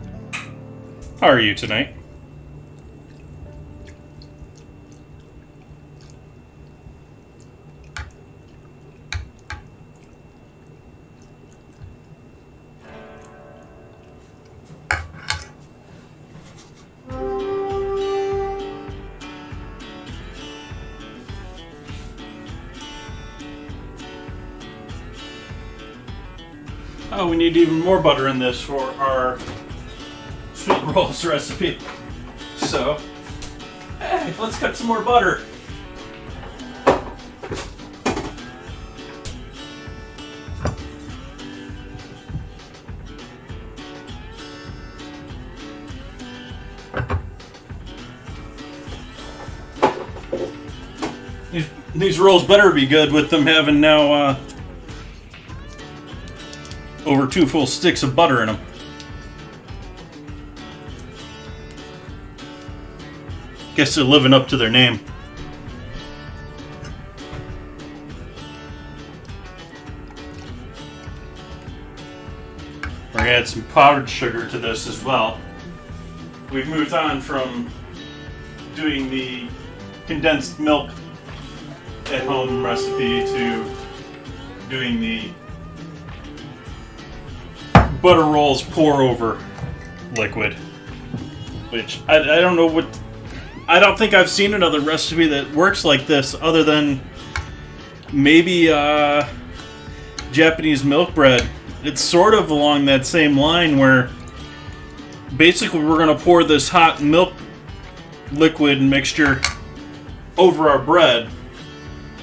How are you tonight? Oh, we need even more butter in this for our sweet rolls recipe. So, hey, let's cut some more butter. These rolls better be good with them having now over 2 full sticks of butter in them. Guess they're living up to their name. We're gonna add some powdered sugar to this as well. We've moved on from doing the condensed milk at home recipe to doing the butter rolls pour over liquid, which I don't know what. I don't think I've seen another recipe that works like this other than maybe Japanese milk bread. It's sort of along that same line where basically we're going to pour this hot milk liquid mixture over our bread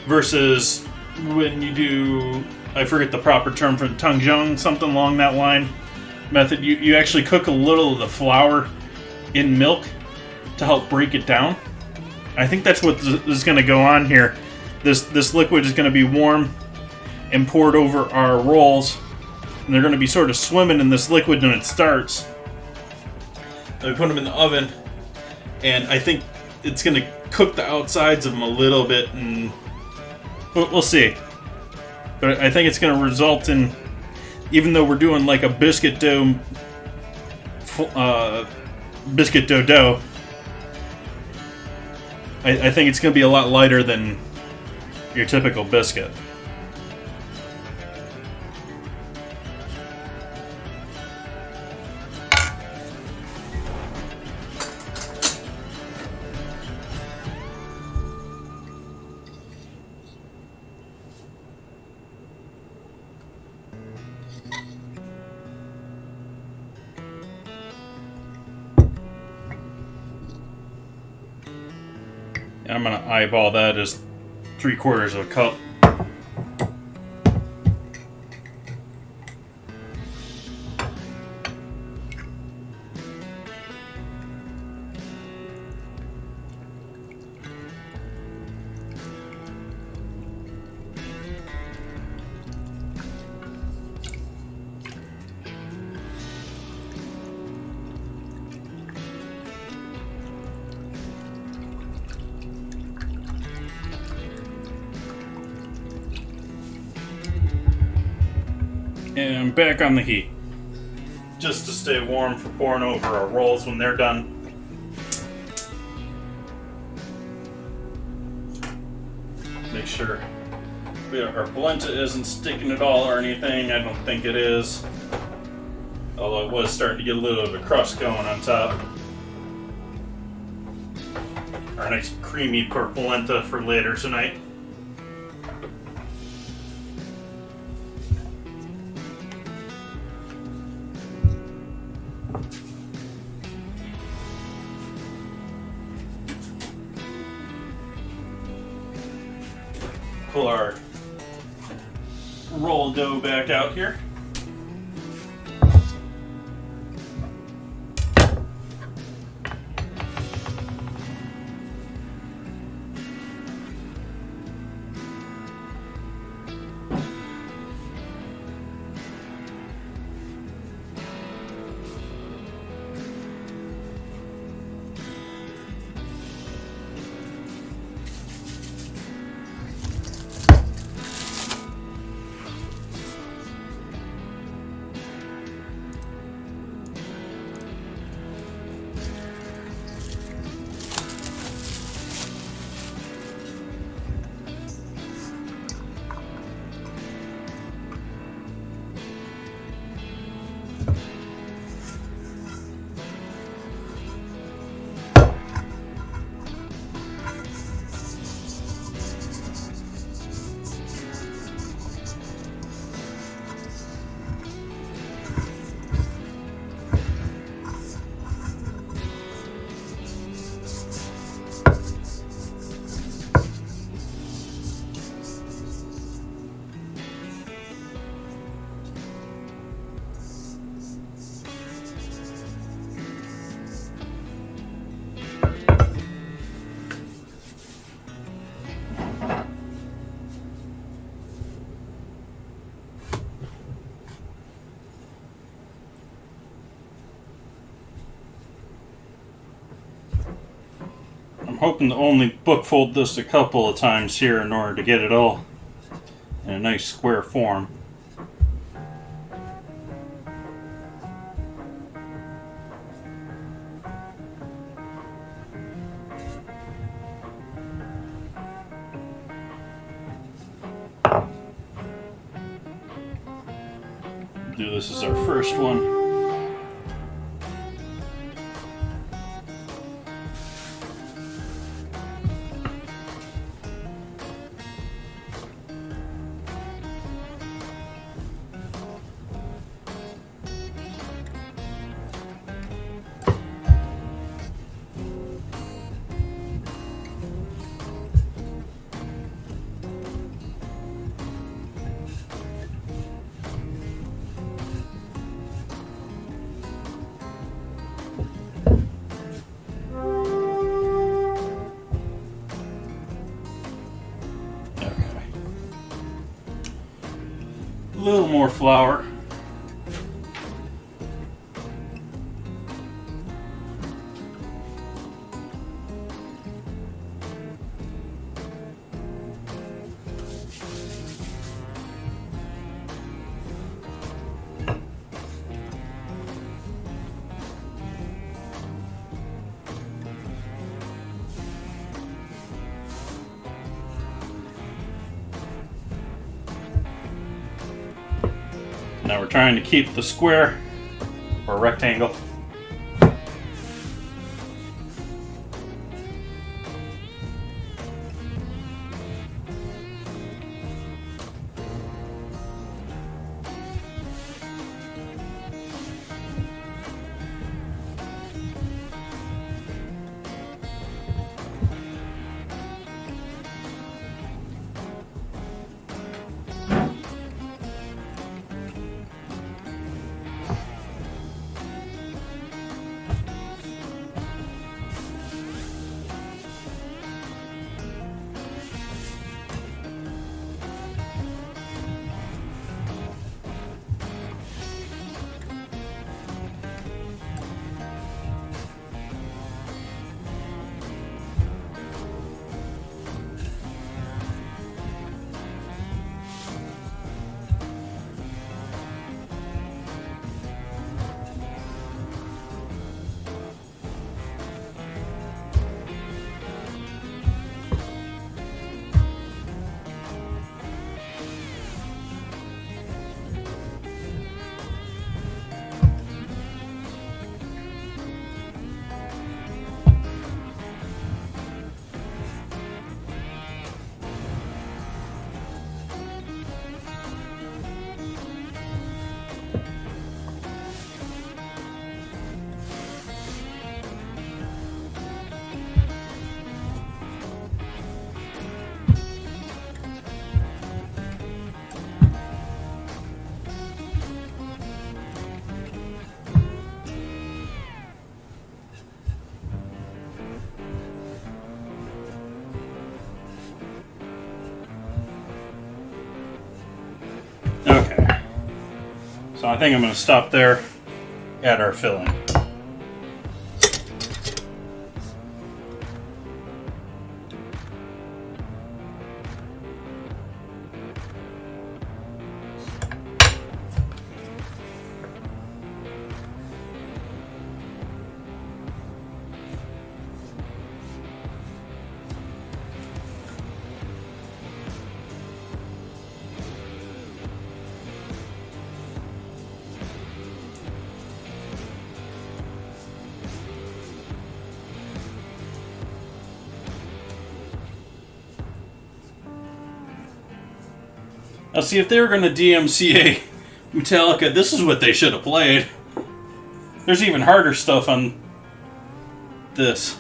versus when you do, I forget the proper term for tangjong, something along that line method. You actually cook a little of the flour in milk to help break it down. I think that's what is going to go on here. This liquid is going to be warm and poured over our rolls, and they're going to be sort of swimming in this liquid when it starts. And we put them in the oven, and I think it's going to cook the outsides of them a little bit, and we'll see. But I think it's going to result in, even though we're doing like a biscuit dough dough, I think it's going to be a lot lighter than your typical biscuit. I'm going to eyeball that as 3/4 of a cup. And back on the heat, just to stay warm for pouring over our rolls when they're done. Make sure our polenta isn't sticking at all or anything. I don't think it is, although it was starting to get a little bit of a crust going on top. Our nice creamy polenta for later tonight. Pull our roll dough back out here. hoping to only book fold this a couple of times here in order to get it all in a nice square form. Do this as our first one. A little more flour. Now we're trying to keep the square or rectangle. Okay, so I think I'm going to stop there at our filling. Now see, if they were going to DMCA Metallica, this is what they should have played. There's even harder stuff on this.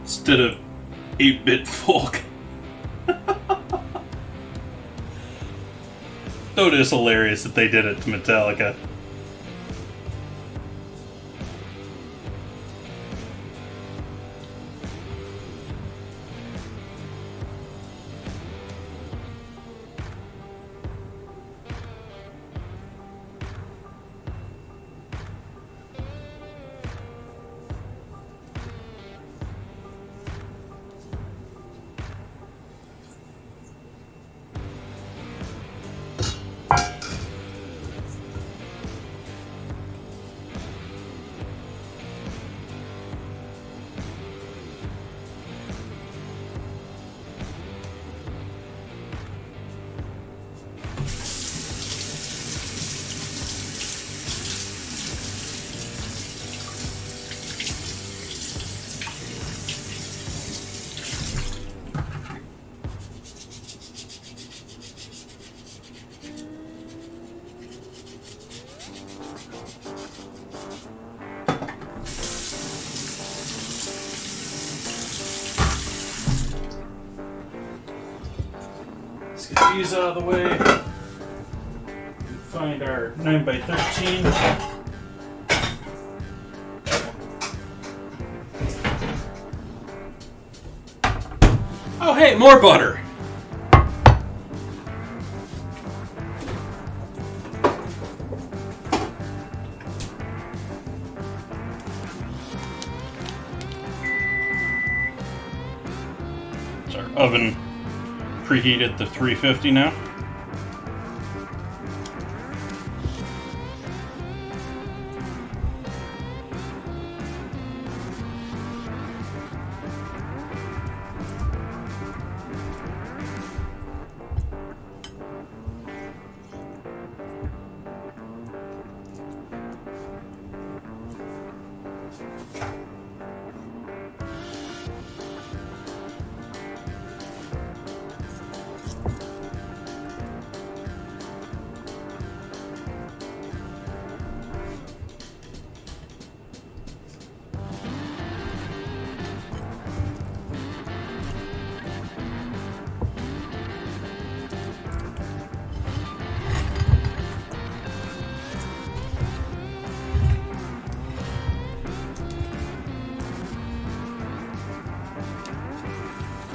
Instead of 8-bit folk. Though it is hilarious that they did it to Metallica. these out of the way. Find our 9x13. Oh hey, more butter! Is our oven preheated to 350 now?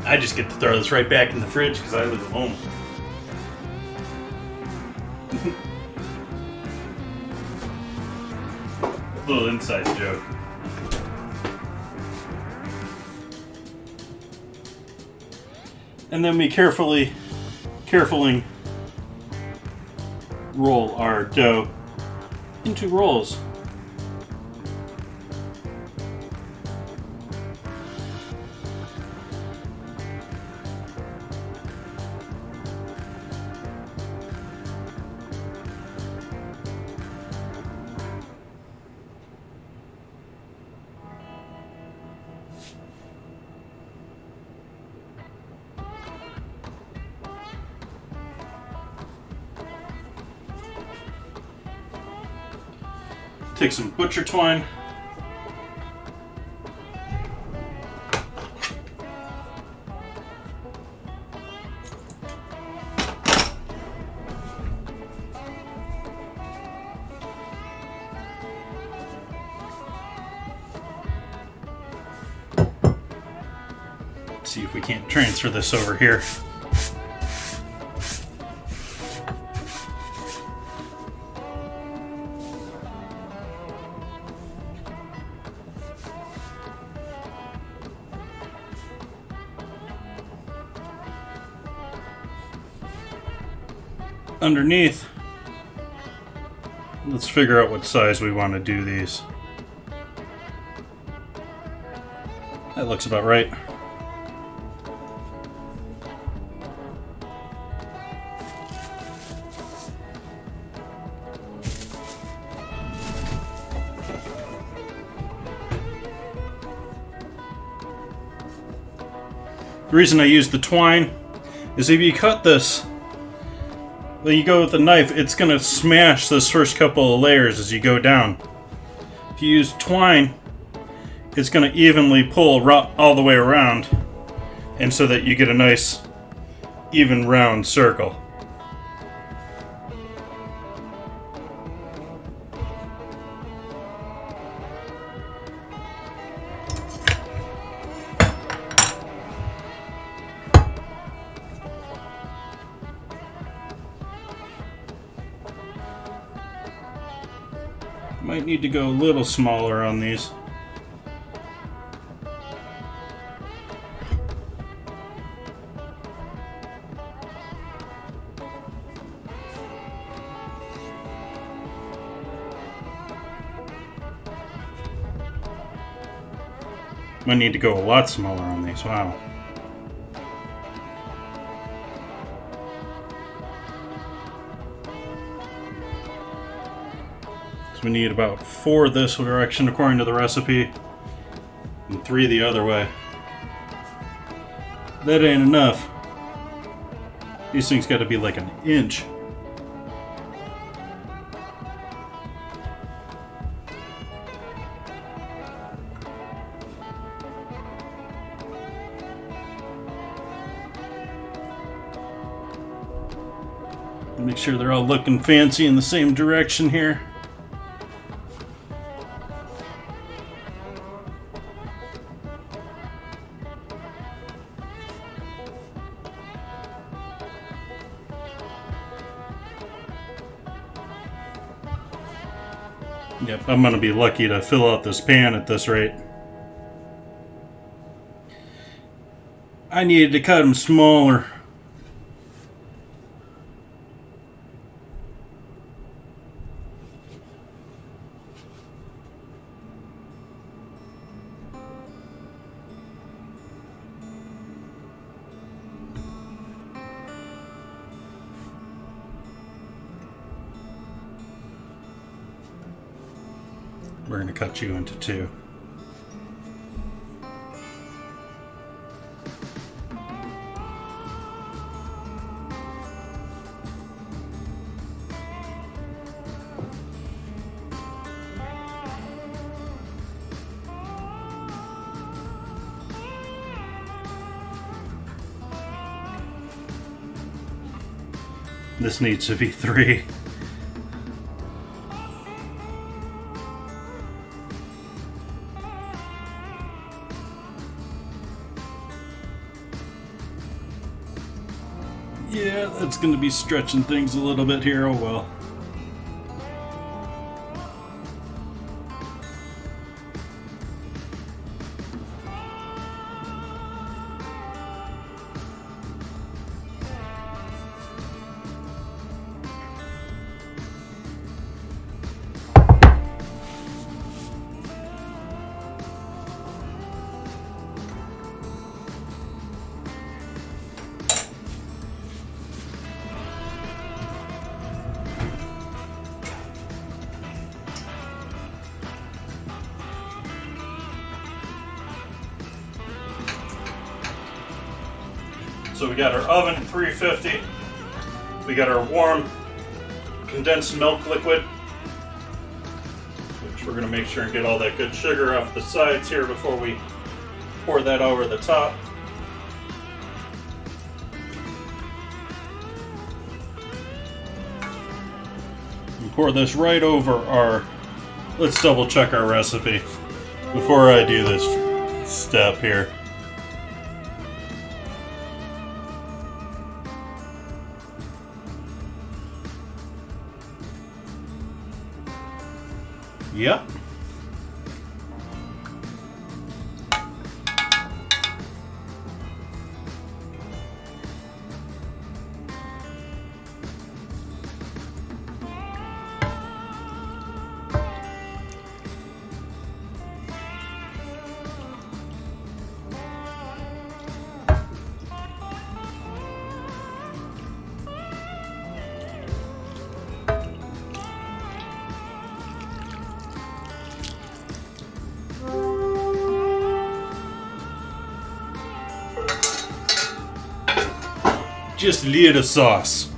I just get to throw this right back in the fridge because I live at home. Little inside joke. And then we carefully roll our dough into rolls. Take some butcher twine. See if we can't transfer this over here. Underneath, let's figure out what size we want to do these. That looks about right. The reason I use the twine is if you cut this, when you go with the knife, it's going to smash this first couple of layers as you go down. If you use twine, it's going to evenly pull all the way around, and so that you get a nice even round circle. Might need to go a little smaller on these. Might need to go a lot smaller on these. Wow. So we need about 4 this direction according to the recipe, and 3 the other way. That ain't enough. These things got to be like an inch. Make sure they're all looking fancy in the same direction here. Yep, I'm gonna be lucky to fill out this pan at this rate. I needed to cut them smaller. We're going to cut you into two. This needs to be 3. Yeah, that's going to be stretching things a little bit here. Oh well. So we got our oven 350. We got our warm condensed milk liquid, which we're going to make sure and get all that good sugar off the sides here before we pour that over the top. And pour this right over our, let's double check our recipe before I do this step here. Yep. Just a little sauce.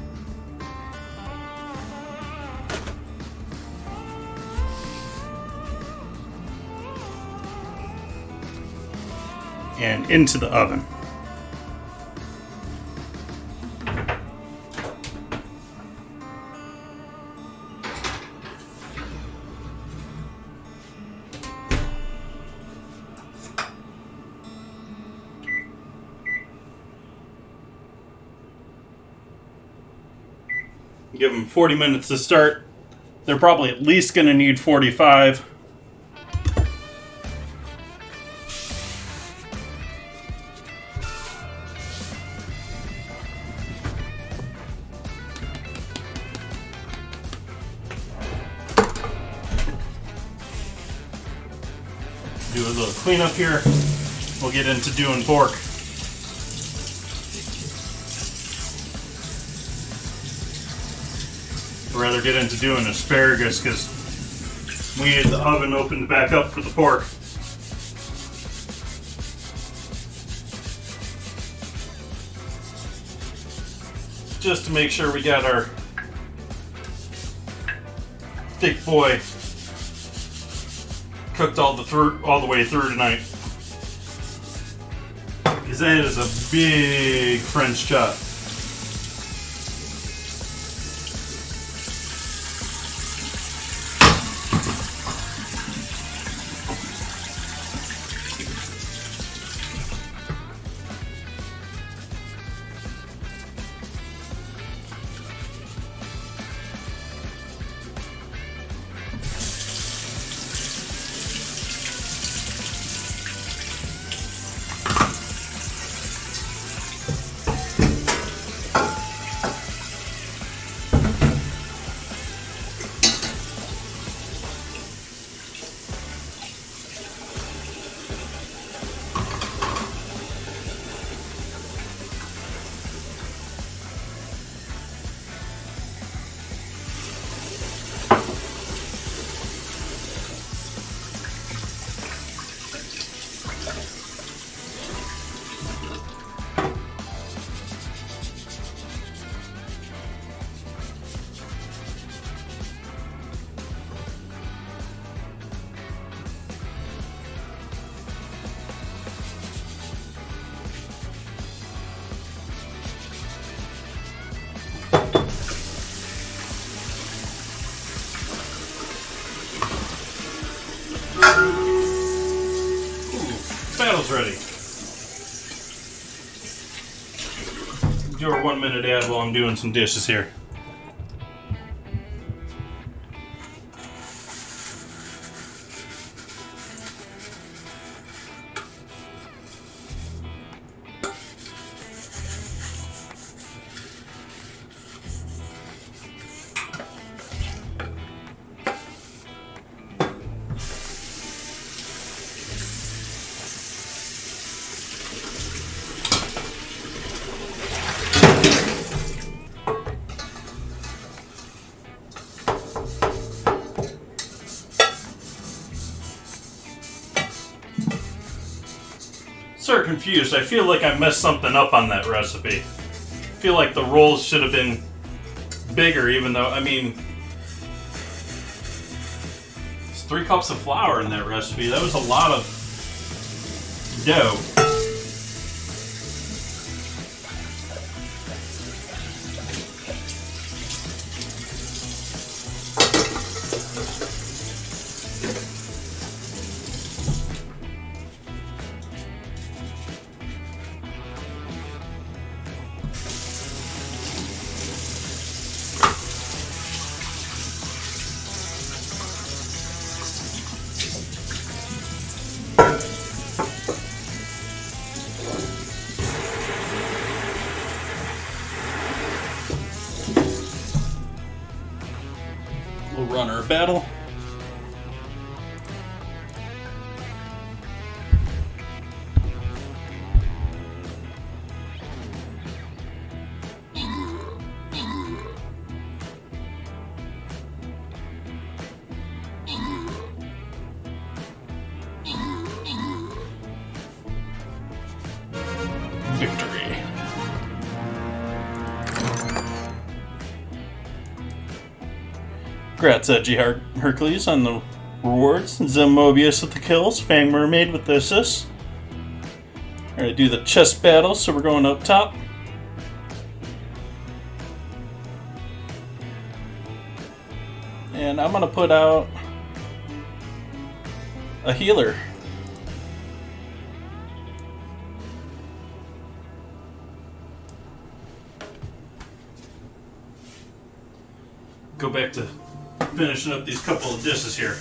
And into the oven. Give them 40 minutes to start. They're probably at least going to need 45. Do a little cleanup here. We'll get into doing pork. I'd rather get into doing asparagus because we need the oven opened back up for the pork. Just to make sure we got our thick boy cooked all the way through tonight. Because that is a big French chop. Battle's ready. Do our 1 minute ad while I'm doing some dishes here. Sort of confused. I feel like I messed something up on that recipe. I feel like the rolls should have been bigger, even though, I mean, it's 3 cups of flour in that recipe. That was a lot of dough. We'll run our battle. Victory. Congrats, Edgy Hercules on the rewards. Zim Mobius with the kills. Fang Mermaid with the assists. We're going to do the chest battle, so we're going up top. And I'm going to put out a healer. Go back to finishing up these couple of dishes here.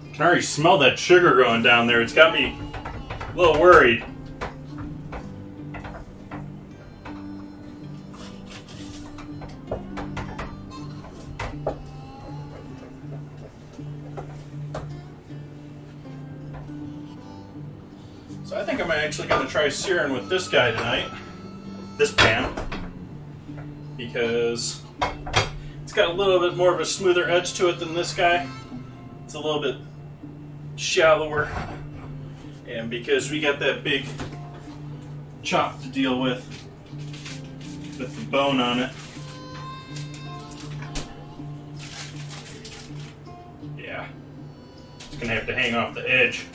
I can already smell that sugar going down there. It's got me a little worried. So I think I'm actually going to try searing with this guy tonight. This pan. Because it's got a little bit more of a smoother edge to it than this guy. It's a little bit shallower, and because we got that big chop to deal with the bone on it, yeah, it's gonna have to hang off the edge.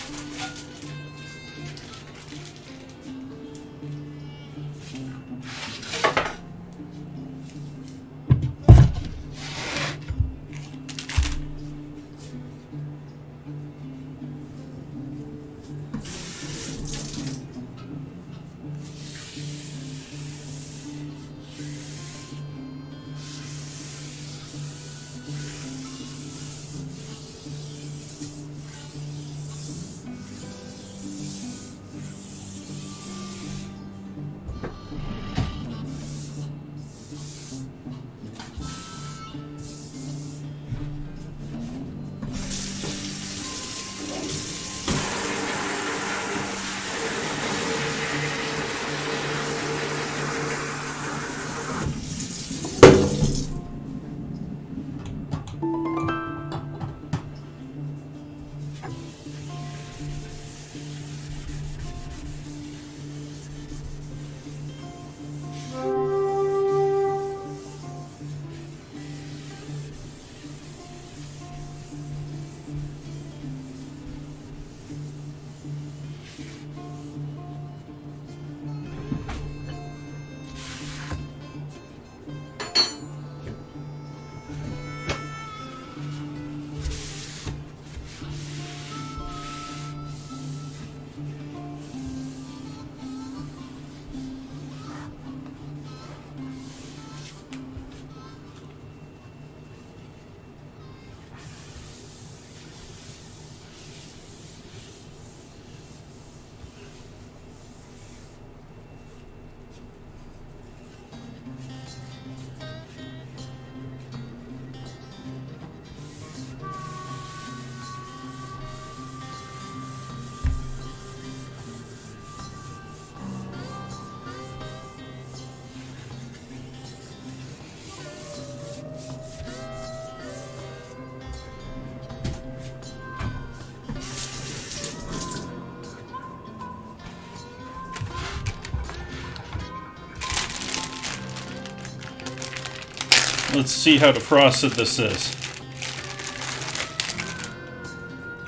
Let's see how defrosted this is.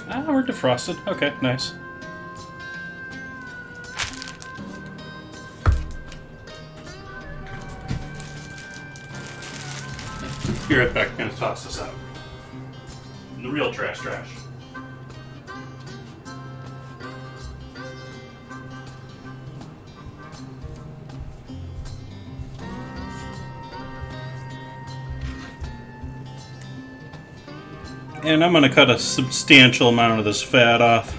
Ah, we're defrosted. Okay, nice. Be right back. I'm gonna toss this out. In the real trash. And I'm going to cut a substantial amount of this fat off.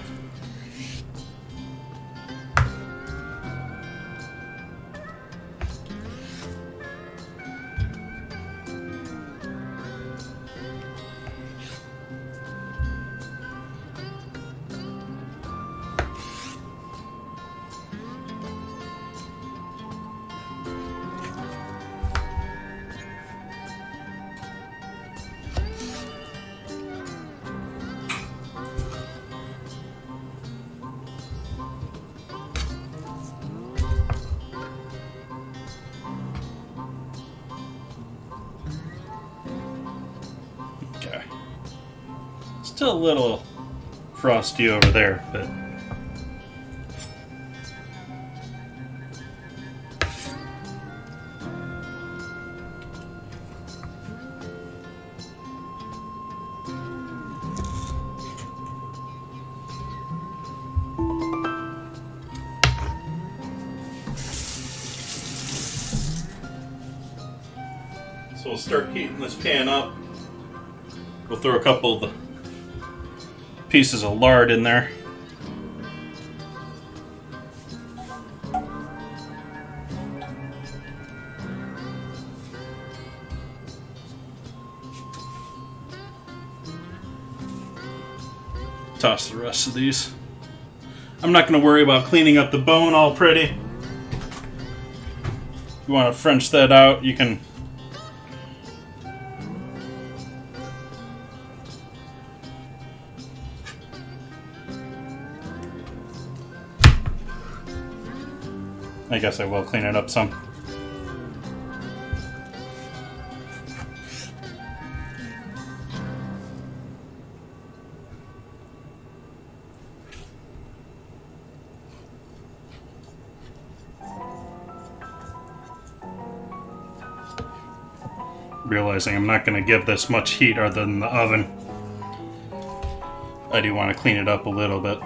Okay. Still a little frosty over there, but... So we'll start heating this pan up. We'll throw a couple of the pieces of lard in there. Toss the rest of these. I'm not going to worry about cleaning up the bone all pretty. If you want to French that out, you can. I guess I will clean it up some. Realizing I'm not going to give this much heat other than the oven. I do want to clean it up a little bit.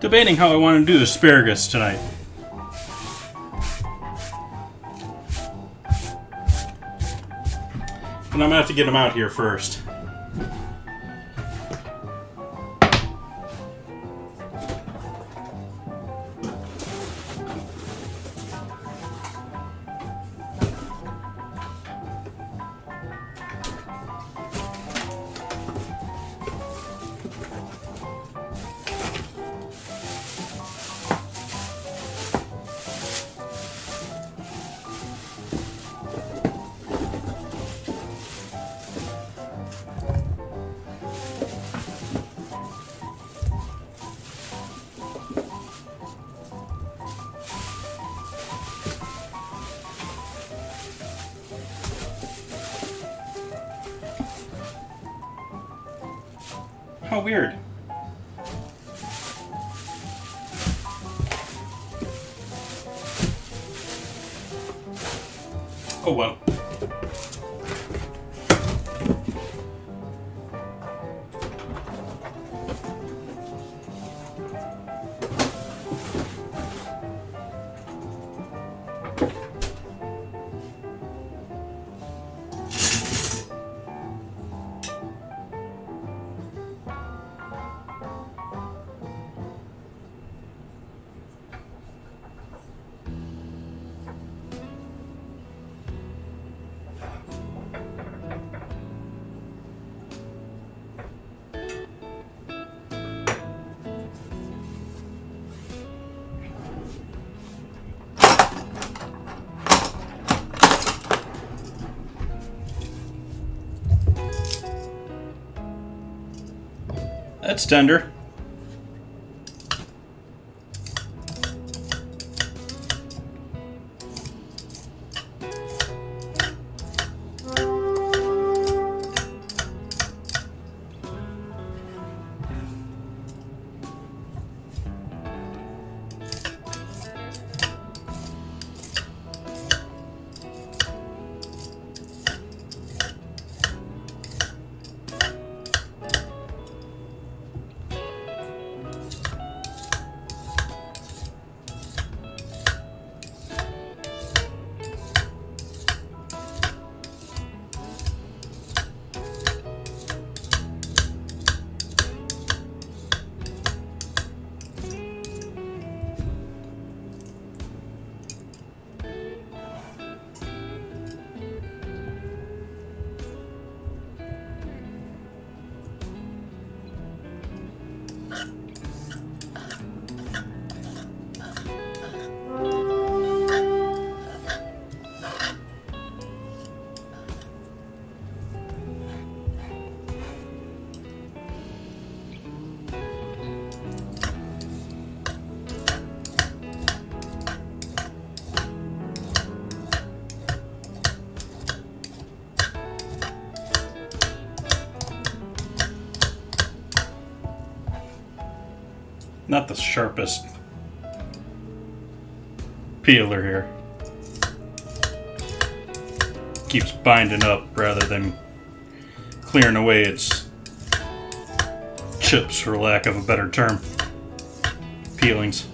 Debating how I want to do asparagus tonight. And I'm going to have to get them out here first. How weird. Oh well. That's tender. Not the sharpest peeler here. Keeps binding up rather than clearing away its chips, for lack of a better term. Peelings.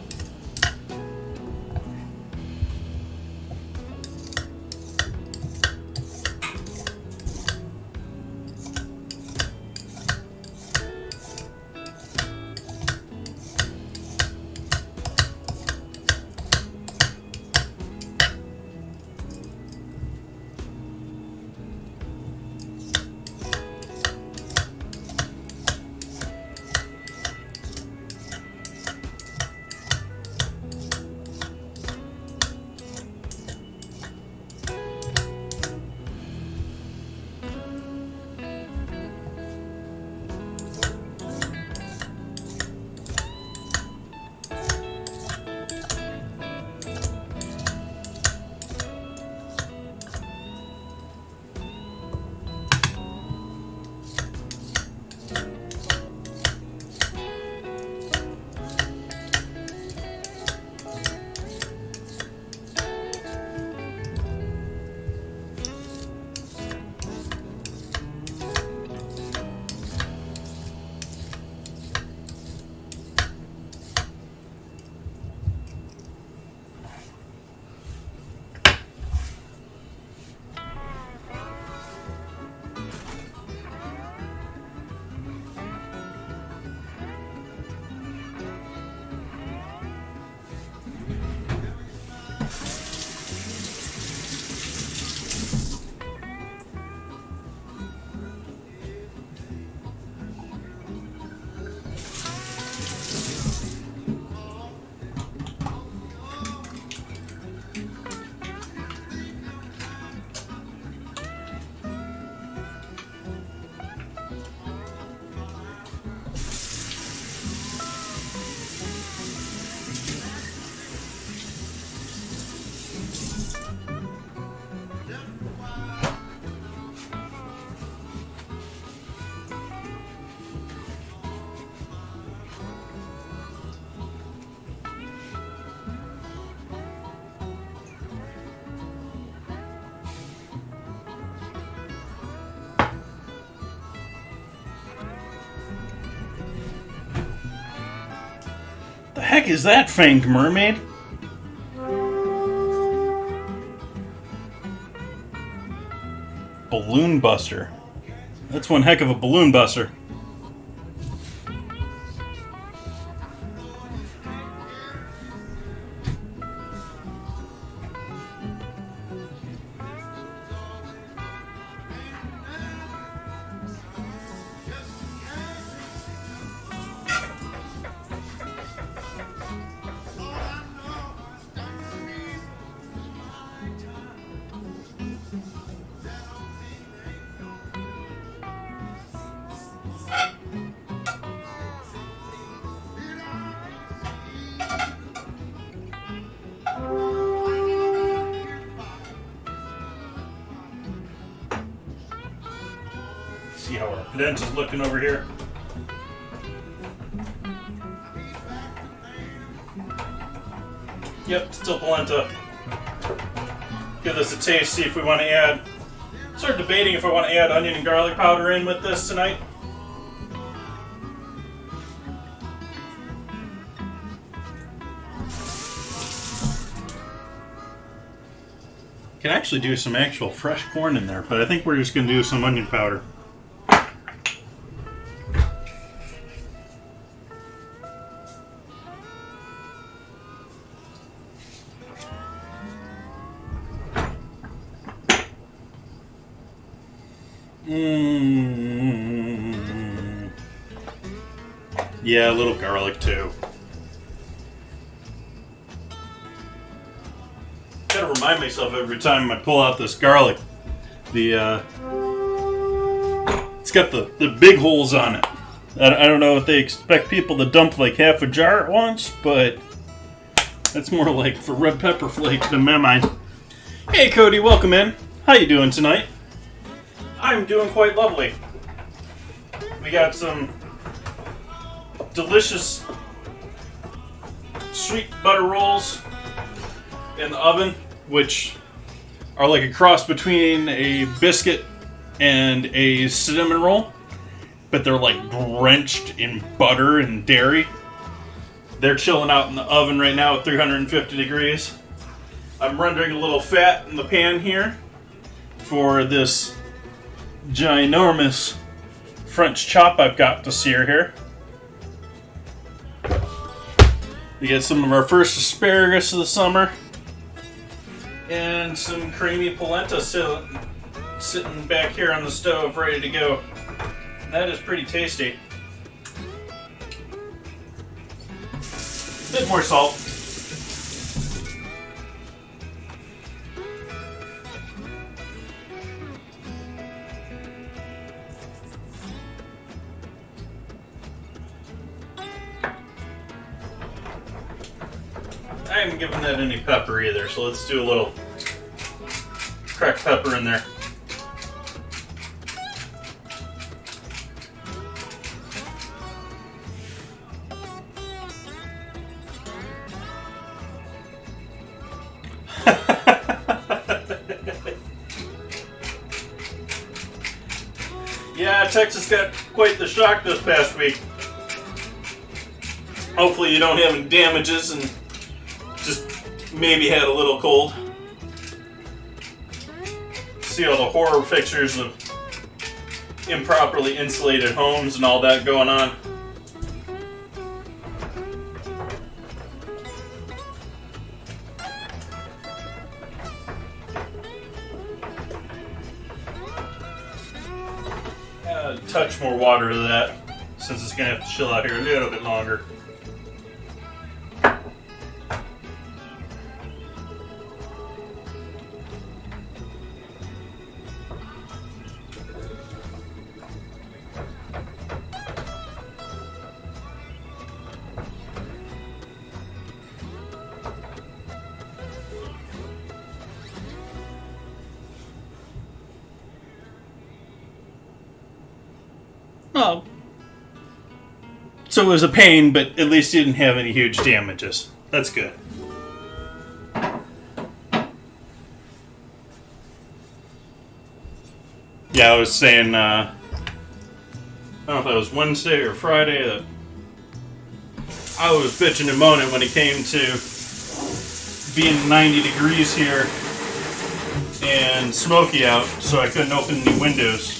The heck is that fanged mermaid? Balloon buster. That's one heck of a balloon buster. Dent is looking over here. Yep, still polenta. Give this a taste, see if we want to add... Start debating if I want to add onion and garlic powder in with this tonight. Can actually do some actual fresh corn in there, but I think we're just going to do some onion powder. Yeah, a little garlic too. Gotta remind myself every time I pull out this garlic. It's got the big holes on it. I don't know if they expect people to dump like half a jar at once, but that's more like for red pepper flakes in my mind. Hey Cody, welcome in. How you doing tonight? I'm doing quite lovely. We got some delicious sweet butter rolls in the oven, which are like a cross between a biscuit and a cinnamon roll, but they're like drenched in butter and dairy. They're chilling out in the oven right now at 350 degrees. I'm rendering a little fat in the pan here for this ginormous French chop I've got to sear here. We get some of our first asparagus of the summer and some creamy polenta sitting back here on the stove ready to go. And that is pretty tasty. Bit more salt. I haven't given that any pepper either, so let's do a little cracked pepper in there. Yeah, Texas got quite the shock this past week. Hopefully you don't have any damages and just maybe had a little cold. See all the horror pictures of improperly insulated homes and all that going on. Add a touch more water to that, since it's going to have to chill out here a little bit longer. Oh. So it was a pain, but at least you didn't have any huge damages. That's good. Yeah, I was saying, I don't know if that was Wednesday or Friday, that I was bitching and moaning when it came to being 90 degrees here and smoky out, so I couldn't open any windows.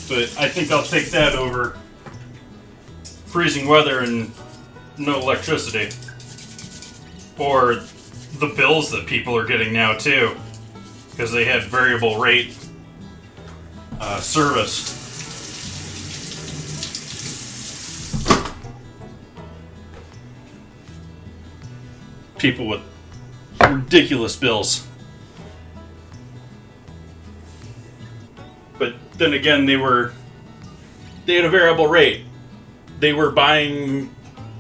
But I think I'll take that over freezing weather and no electricity. Or the bills that people are getting now, too. Because they had variable rate service. People with ridiculous bills. But then again, they had a variable rate. They were buying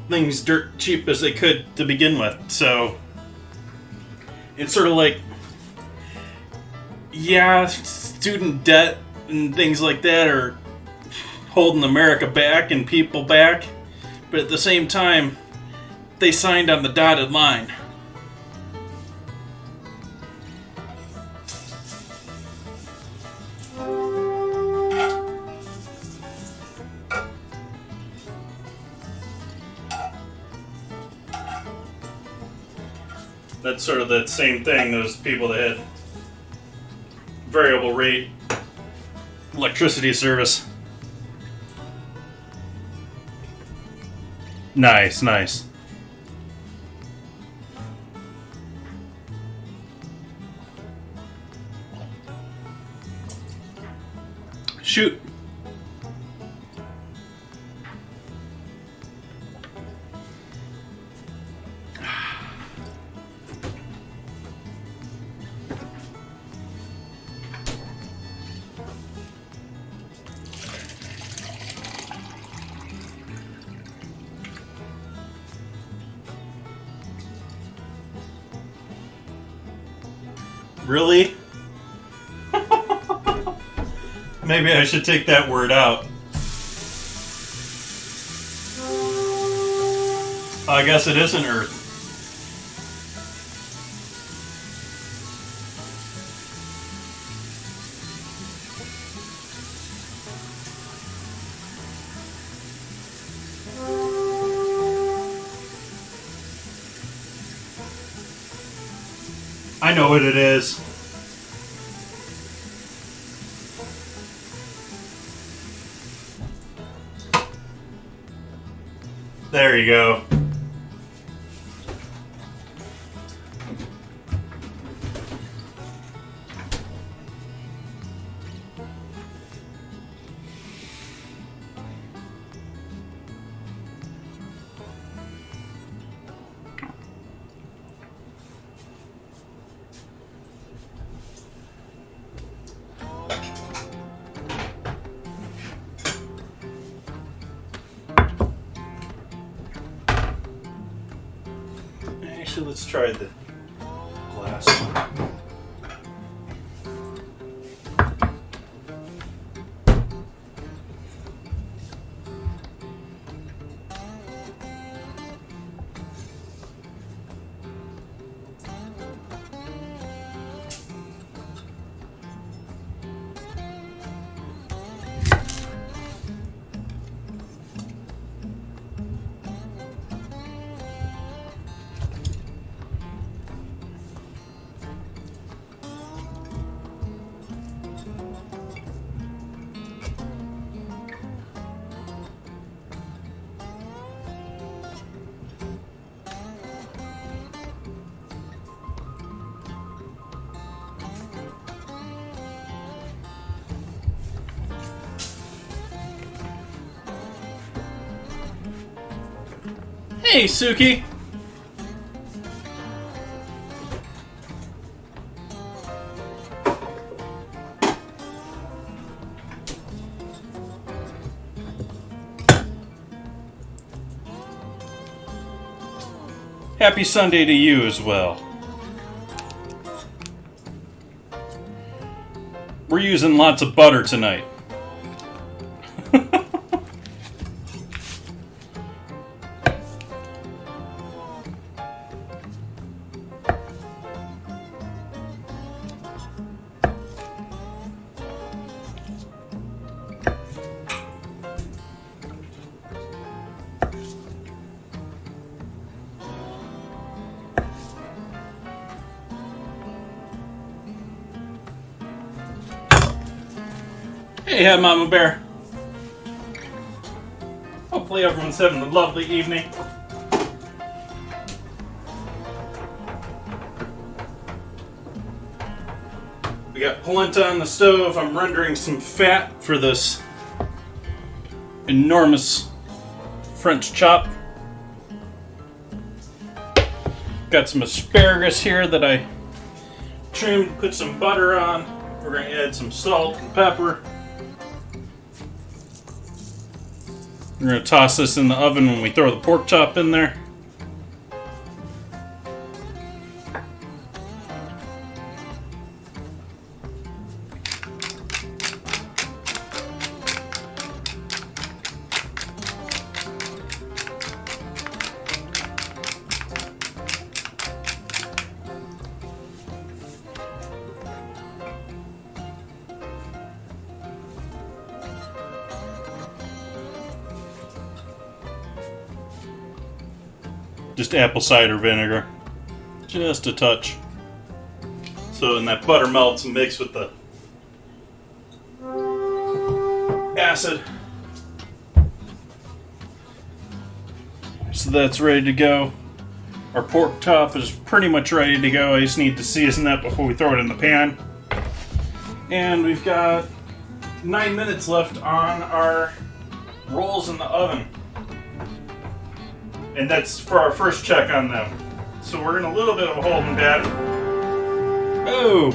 things dirt cheap as they could to begin with. So it's sort of like, yeah, student debt and things like that are holding America back and people back, but at the same time, they signed on the dotted line. That's sort of the same thing, those people that had variable rate electricity service. Nice, nice. Shoot. Really? Maybe I should take that word out. I guess it isn't Earth. I know what it is. There you go. Actually, let's try the glass one. Hey, Suki! Happy Sunday to you as well. We're using lots of butter tonight. Hey, Mama Bear. Hopefully everyone's having a lovely evening. We got polenta on the stove. I'm rendering some fat for this enormous French chop. Got some asparagus here that I trimmed, put some butter on. We're going to add some salt and pepper. We're going to toss this in the oven when we throw the pork chop in there. Just apple cider vinegar. Just a touch. So then that butter melts and mixed with the acid. So that's ready to go. Our pork chop is pretty much ready to go. I just need to season that before we throw it in the pan. And we've got 9 minutes left on our rolls in the oven. And that's for our first check on them. So we're in a little bit of a holding pattern. Oh!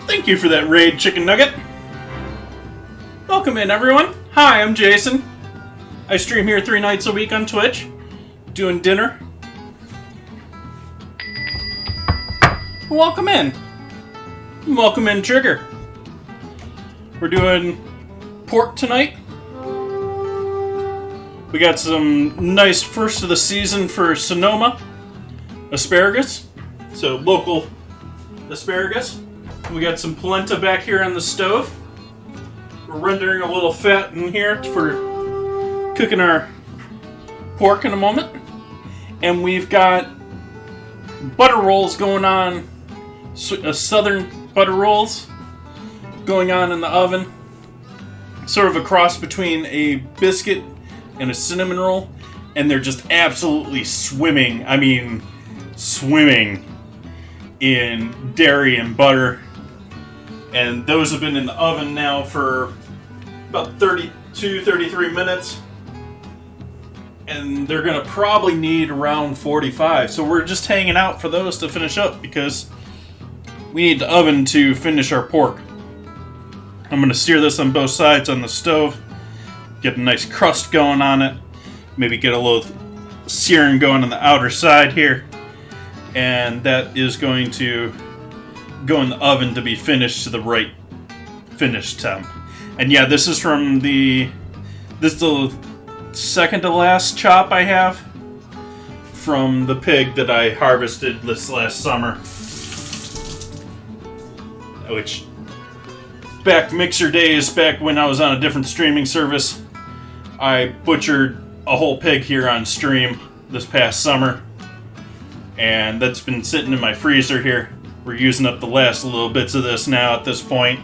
Thank you for that raid, chicken nugget. Welcome in, everyone. Hi, I'm Jason. I stream here 3 nights a week on Twitch, doing dinner. Welcome in. Welcome in, Trigger. We're doing pork tonight. We got some nice first of the season for Sonoma asparagus. So local asparagus. We got some polenta back here on the stove. We're rendering a little fat in here for cooking our pork in a moment. And we've got butter rolls going on, southern butter rolls going on in the oven. Sort of a cross between a biscuit and a cinnamon roll. And they're just absolutely swimming, I mean swimming in dairy and butter. And those have been in the oven now for about 32, 33 minutes. And they're going to probably need around 45. So we're just hanging out for those to finish up because we need the oven to finish our pork. I'm going to sear this on both sides on the stove. Get a nice crust going on it. Maybe get a little searing going on the outer side here. And that is going to go in the oven to be finished to the right finish temp. And yeah, this is from this is the second to last chop I have from the pig that I harvested this last summer. Which, back mixer days, back when I was on a different streaming service, I butchered a whole pig here on stream this past summer. And that's been sitting in my freezer here. We're using up the last little bits of this now at this point.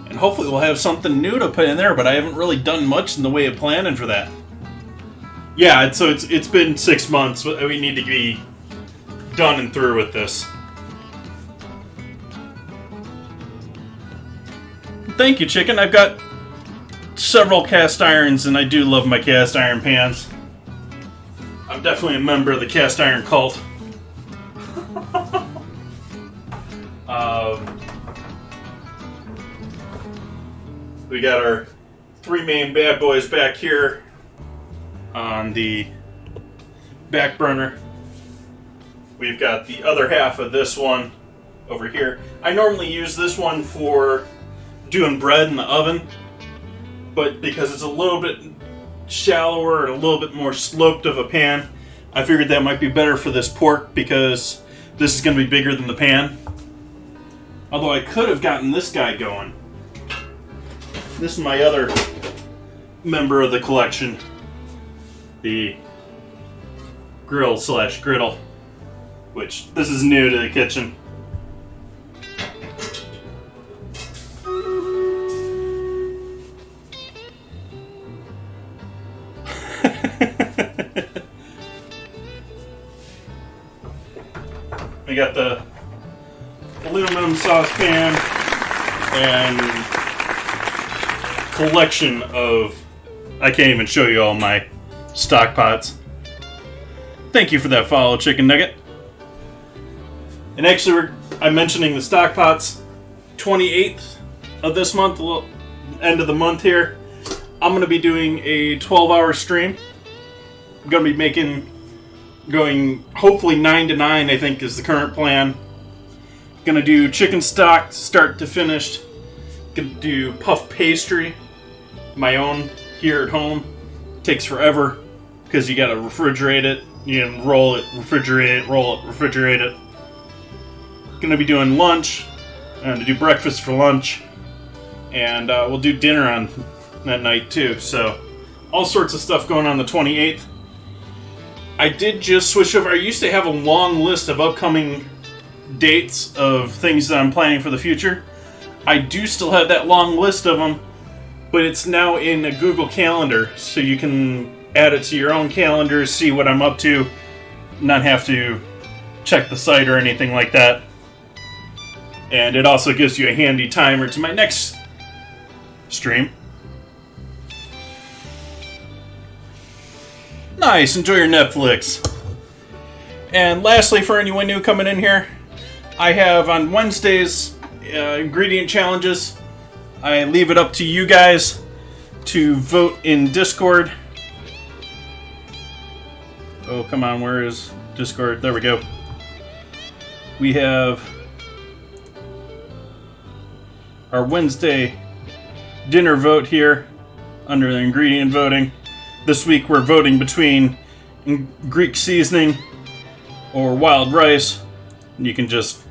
And hopefully we'll have something new to put in there, but I haven't really done much in the way of planning for that. Yeah, so it's been 6 months. We need to be done and through with this. Thank you, chicken. I've got several cast irons, and I do love my cast iron pans. I'm definitely a member of the cast iron cult. We got our 3 main bad boys back here on the back burner. We've got the other half of this one over here. I normally use this one for doing bread in the oven, but because it's a little bit shallower and a little bit more sloped of a pan, I figured that might be better for this pork because this is going to be bigger than the pan. Although I could have gotten this guy going. This is my other member of the collection, the grill / griddle, which this is new to the kitchen. We got the aluminum saucepan and collection of, I can't even show you all my stock pots. Thank you for that follow, Chicken Nugget. And actually, I'm mentioning the stock pots. 28th of this month, end of the month here, I'm going to be doing a 12-hour stream. I'm going to be going hopefully 9 to 9, I think is the current plan. Going to do chicken stock start to finish. Going to do puff pastry, my own here at home. Takes forever because you got to refrigerate it You can roll it, refrigerate it, roll it, refrigerate it. Gonna be doing lunch. I'm gonna do breakfast for lunch. And we'll do dinner on that night too. So, all sorts of stuff going on the 28th. I did just switch over. I used to have a long list of upcoming dates of things that I'm planning for the future. I do still have that long list of them, but it's now in a Google Calendar, so you can add it to your own calendar, see what I'm up to, not have to check the site or anything like that. And it also gives you a handy timer to my next stream. Nice, enjoy your Netflix. And lastly, for anyone new coming in here, I have on Wednesdays ingredient challenges. I leave it up to you guys to vote in Discord. Oh, come on, where is Discord? There we go. We have our Wednesday dinner vote here under the ingredient voting. This week we're voting between Greek seasoning or wild rice. You can just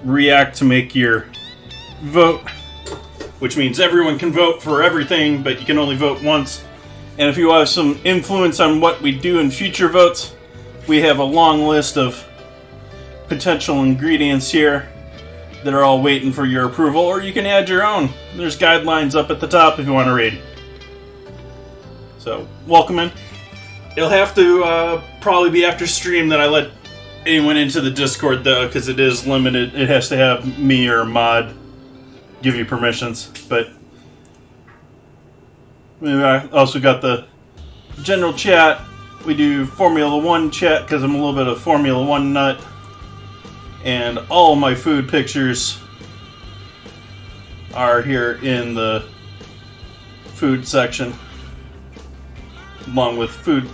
react to make your vote, which means everyone can vote for everything, but you can only vote once. And if you have some influence on what we do in future votes, we have a long list of potential ingredients here that are all waiting for your approval, or you can add your own. There's guidelines up at the top if you want to read. So, welcome in. It'll have to probably be after stream that I let anyone into the Discord, though, because it is limited. It has to have me or a mod give you permissions. But I also got the general chat. We do Formula 1 chat because I'm a little bit of Formula 1 nut. And all my food pictures are here in the food section, along with food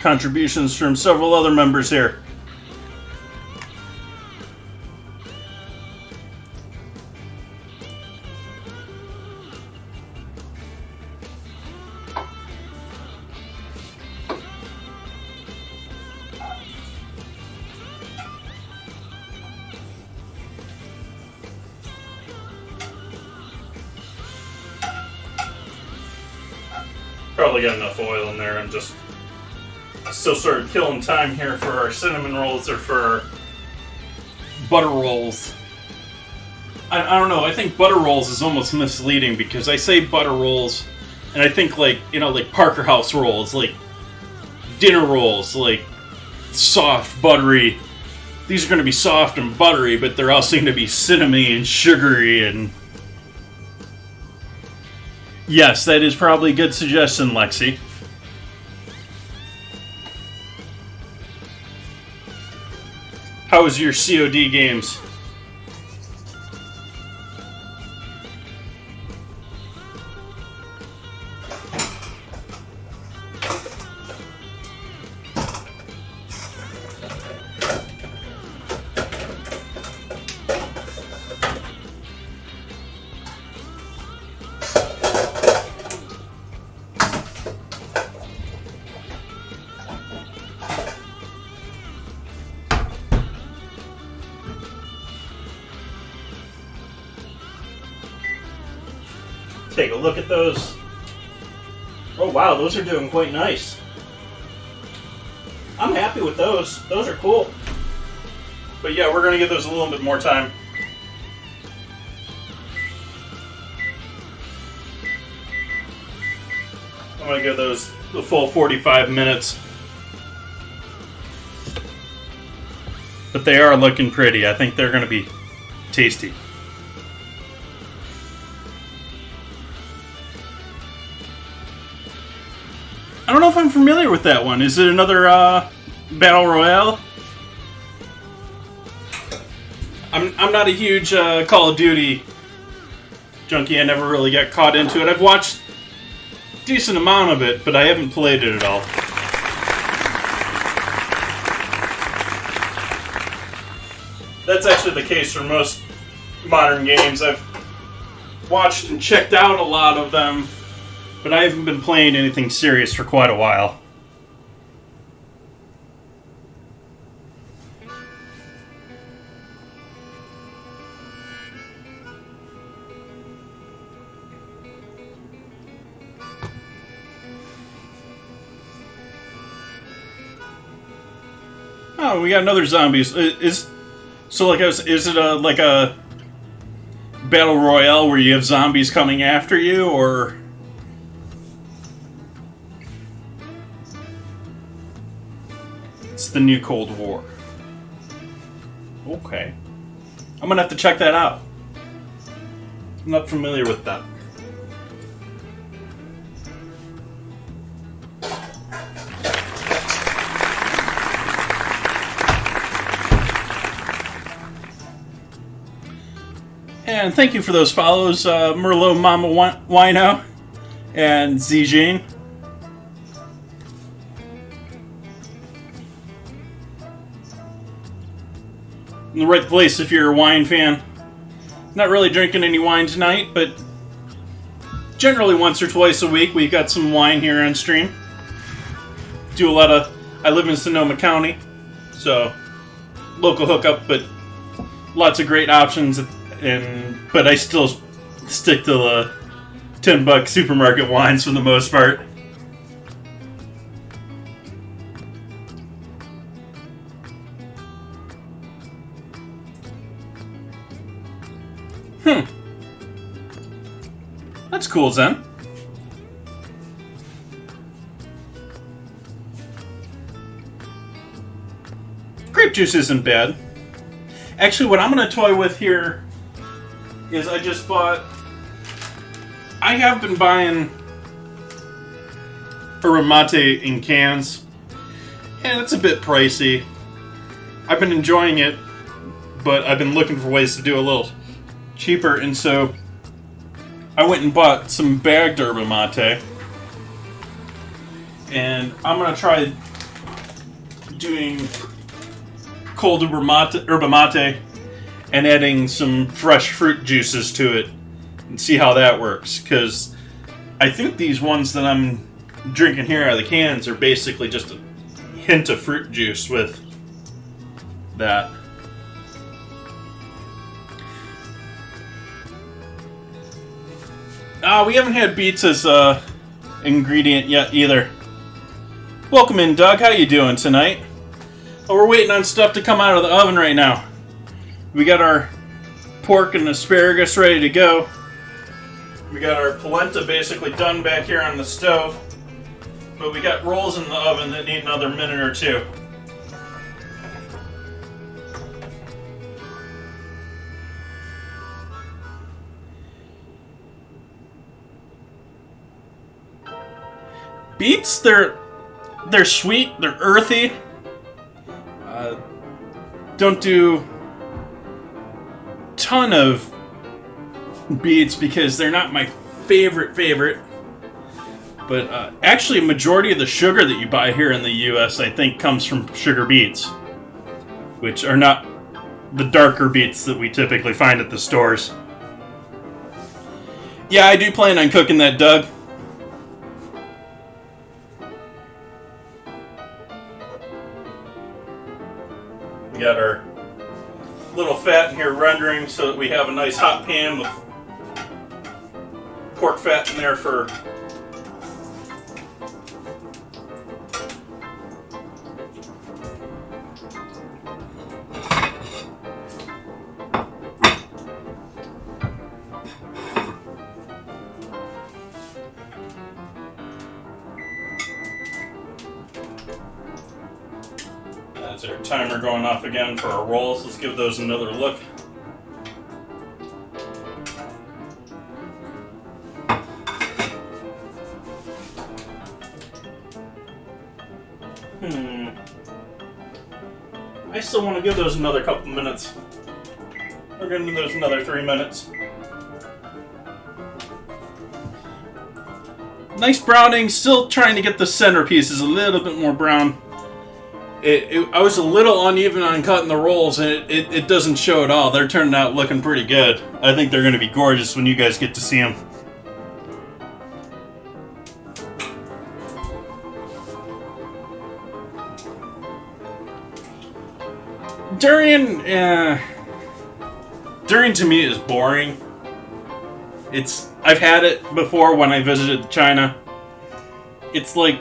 contributions from several other members here. Probably got enough oil in there. I'm just still sort of killing time here for our cinnamon rolls or for our butter rolls. I don't know. I think butter rolls is almost misleading because I say butter rolls and I think like Parker House rolls, like dinner rolls, like soft, buttery. These are going to be soft and buttery, but they're also going to be cinnamony and sugary and... Yes, that is probably a good suggestion, Lexi. How was your COD games? Take a look at those. Oh wow, those are doing quite nice. I'm happy with those. Those are cool. But yeah, we're going to give those a little bit more time. I'm going to give those the full 45 minutes. But they are looking pretty. I think they're going to be tasty. I don't know if I'm familiar with that one. Is it another Battle Royale? I'm not a huge Call of Duty junkie. I never really got caught into it. I've watched a decent amount of it, but I haven't played it at all. That's actually the case for most modern games. I've watched and checked out a lot of them, but I haven't been playing anything serious for quite a while. Oh, we got another zombies. Is it like a battle royale where you have zombies coming after you, or? It's the new Cold War. Okay. I'm gonna have to check that out. I'm not familiar with that. And thank you for those follows, Merlot Mama Wino and Z-Jane. In the right place if you're a wine fan. Not really drinking any wine tonight, but generally once or twice a week we've got some wine here on stream. I live in Sonoma County, so local hookup, but lots of great options, but I still stick to the $10 supermarket wines for the most part. That's cool, Zen. Grape juice isn't bad. Actually, what I'm going to toy with here is I have been buying yerba mate in cans, and it's a bit pricey. I've been enjoying it, but I've been looking for ways to do a little cheaper, and so I went and bought some bagged yerba mate, and I'm going to try doing cold yerba mate and adding some fresh fruit juices to it and see how that works, because I think these ones that I'm drinking here out of the cans are basically just a hint of fruit juice with that. We haven't had beets as ingredient yet either. Welcome in, Doug. How you doing tonight? Oh, we're waiting on stuff to come out of the oven right now. We got our pork and asparagus ready to go. We got our polenta basically done back here on the stove. But we got rolls in the oven that need another minute or two. Beets, they're sweet, they're earthy. Don't do ton of beets because they're not my favorite. But actually, a majority of the sugar that you buy here in the U.S., I think, comes from sugar beets, which are not the darker beets that we typically find at the stores. Yeah, I do plan on cooking that, Doug. We got our little fat in here rendering so that we have a nice hot pan with pork fat in there for that's our timer going off again for our rolls. Let's give those another look. I still want to give those another couple minutes. We're going to do those another 3 minutes. Nice browning. Still trying to get the center pieces a little bit more brown. I was a little uneven on cutting the rolls, and it doesn't show at all. They're turning out looking pretty good. I think they're going to be gorgeous when you guys get to see them. Durian to me is boring. I've had it before when I visited China. It's like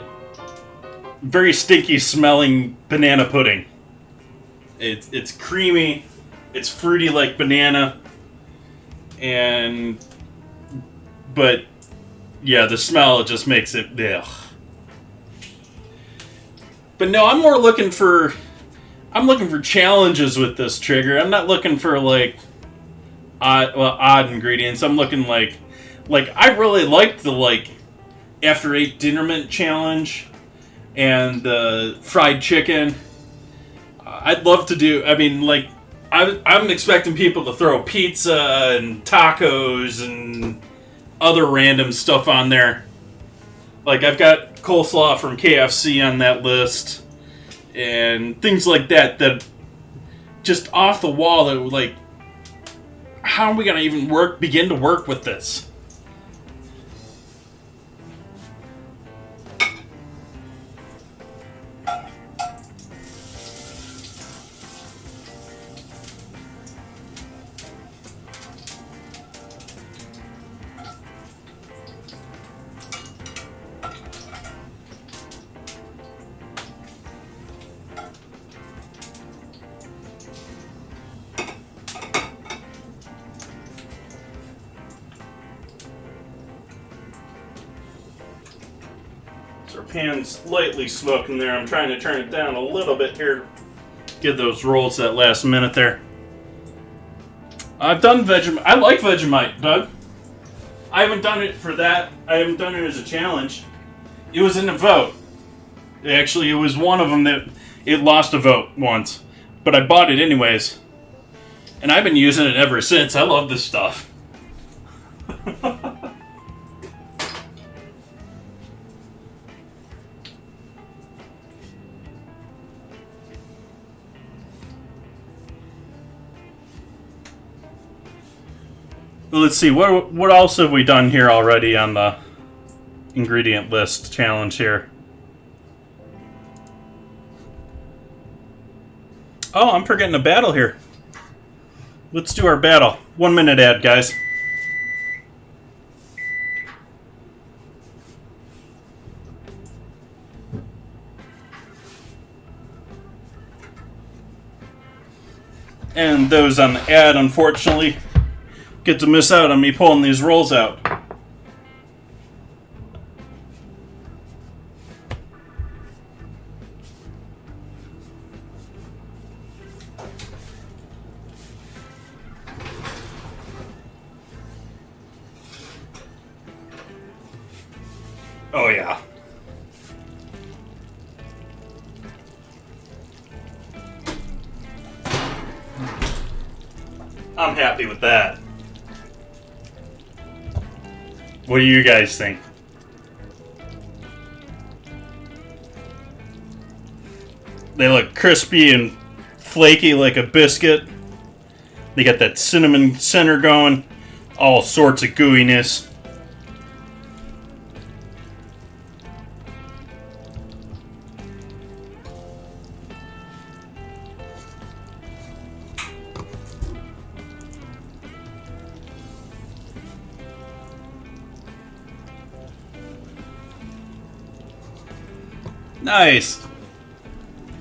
very stinky smelling banana pudding. It's creamy, it's fruity like banana, but yeah, the smell just makes it ugh. But no, I'm looking for challenges with this trigger. I'm not looking for like odd ingredients. I'm looking like I really liked the like after 8 dinner mint challenge and the fried chicken. I'd love to do. I mean, like I'm expecting people to throw pizza and tacos and other random stuff on there. Like I've got coleslaw from KFC on that list and things like that just off the wall that like, how are we gonna even begin to work with this? Our pan's lightly smoking there. I'm trying to turn it down a little bit here. Give those rolls that last minute there. I've done Vegemite. I like Vegemite, Doug. I haven't done it for that. I haven't done it as a challenge. It was in a vote. Actually, it was one of them that it lost a vote once. But I bought it anyways. And I've been using it ever since. I love this stuff. Let's see, what else have we done here already on the ingredient list challenge here? Oh, I'm forgetting a battle here. Let's do our battle. 1 minute ad, guys. And those on the ad, unfortunately, get to miss out on me pulling these rolls out. Oh yeah. I'm happy with that. What do you guys think? They look crispy and flaky like a biscuit. They got that cinnamon center going. All sorts of gooiness. Nice.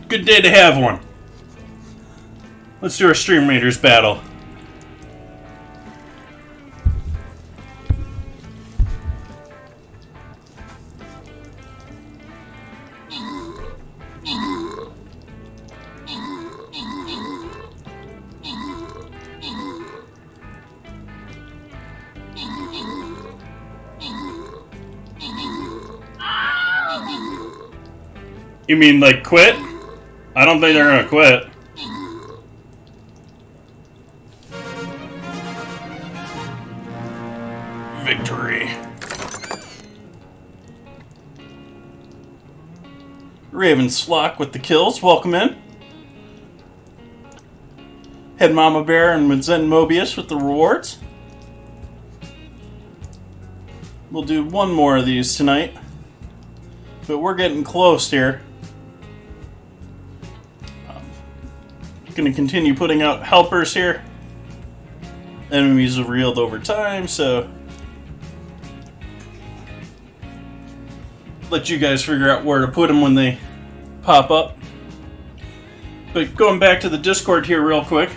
Good day to have one. Let's do our Stream Raiders battle. You mean like quit? I don't think they're gonna quit. Victory. Raven Slock with the kills. Welcome in. Head Mama Bear and Zen Mobius with the rewards. We'll do one more of these tonight. But we're getting close here. Going to continue putting out helpers here. Enemies have reeled over time, so let you guys figure out where to put them when they pop up. But going back to the Discord here real quick,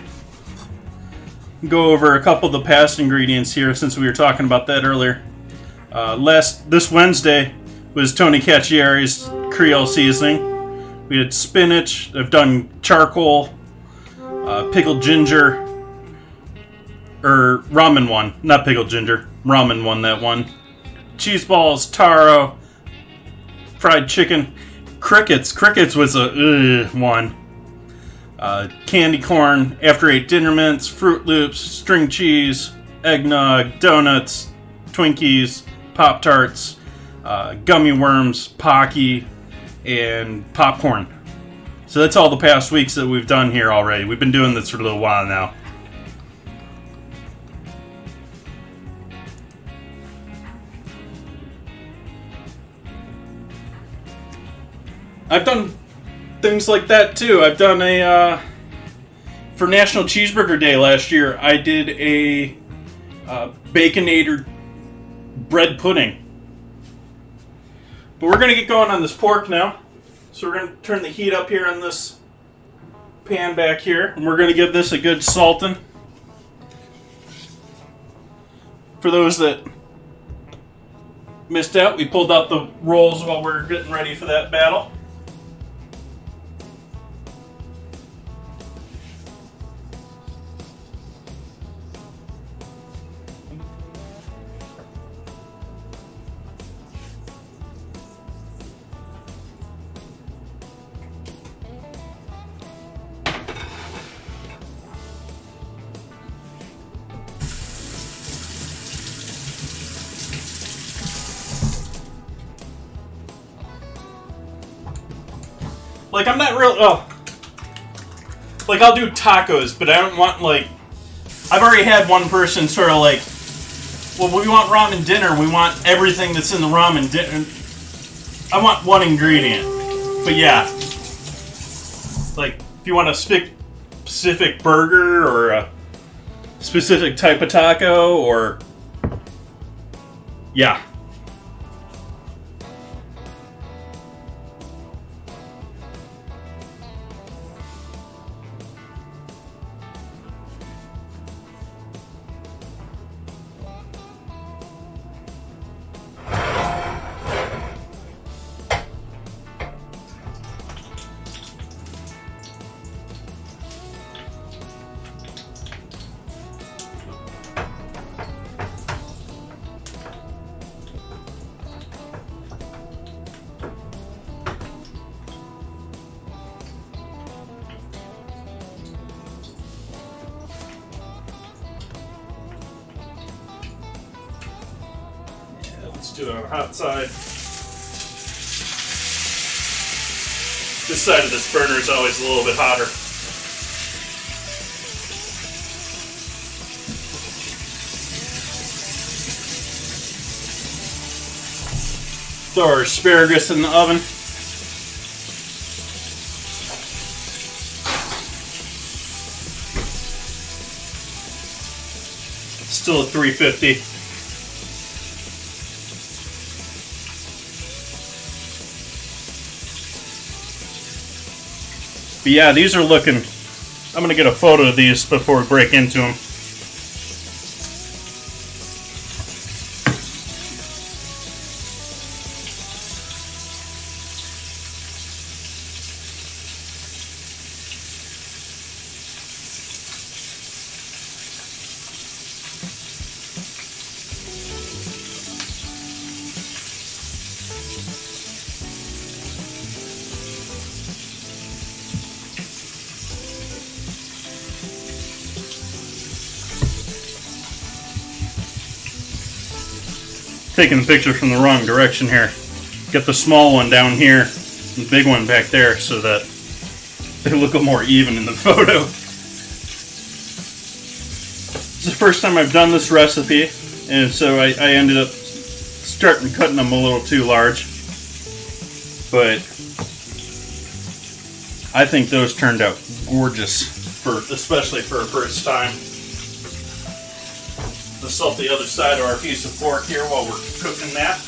go over a couple of the past ingredients here since we were talking about that earlier. This Wednesday was Tony Cacciari's Creole seasoning. We had spinach. I've done charcoal, pickled ginger, or ramen one, not pickled ginger, ramen one. That one. Cheese balls, taro, fried chicken, crickets. Crickets was a one. Candy corn, after 8 dinner mints, Fruit Loops, string cheese, eggnog, donuts, Twinkies, Pop-Tarts, gummy worms, Pocky, and popcorn. So that's all the past weeks that we've done here already. We've been doing this for a little while now. I've done things like that too. I've done for National Cheeseburger Day last year, I did a Baconator bread pudding. But we're going to get going on this pork now. So we're going to turn the heat up here on this pan back here. And we're going to give this a good salting. For those that missed out, we pulled out the rolls while we were getting ready for that battle. Like, I'm not real... Oh. Like, I'll do tacos, but I don't want, like... I've already had one person sort of like, well, we want ramen dinner. We want everything that's in the ramen dinner. I want one ingredient. But yeah. Like, if you want a specific burger or a specific type of taco or... Yeah. Let's do our hot side. This side of this burner is always a little bit hotter. Throw our asparagus in the oven. Still at 350. But yeah, these are looking... I'm going to get a photo of these before we break into them. Taking the picture from the wrong direction here. Get the small one down here, and the big one back there, so that they look more even in the photo. It's the first time I've done this recipe, and so I ended up starting cutting them a little too large. But I think those turned out gorgeous, especially for a first time. Let's salt the other side of our piece of pork here while we're cooking that.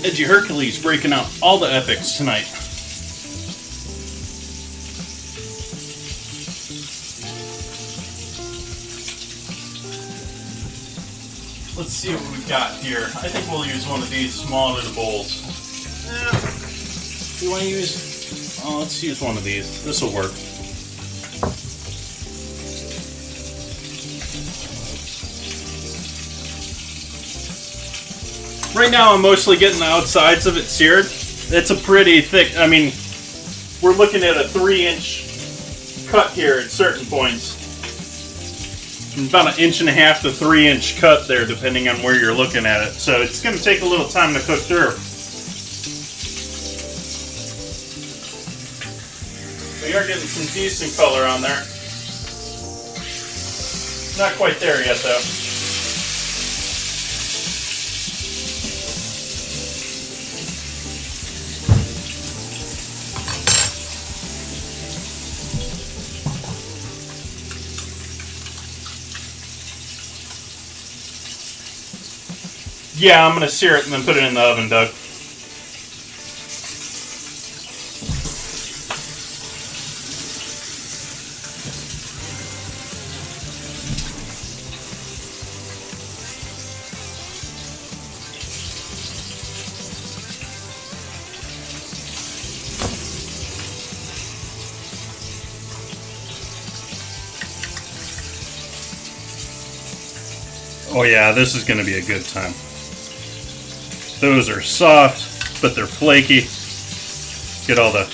Edgy Hercules breaking out all the epics tonight. Let's see what we got here. I think we'll use one of these small little bowls. Do you want to use... Oh, let's use one of these. This will work. Right now I'm mostly getting the outsides of it seared. It's a pretty thick... I mean, we're looking at a 3-inch cut here at certain points. About 1.5 inch to 3-inch cut there, depending on where you're looking at it. So it's going to take a little time to cook through. We are getting some decent color on there. Not quite there yet, though. Yeah, I'm going to sear it and then put it in the oven, Doug. Oh yeah, this is going to be a good time. Those are soft, but they're flaky. Get all the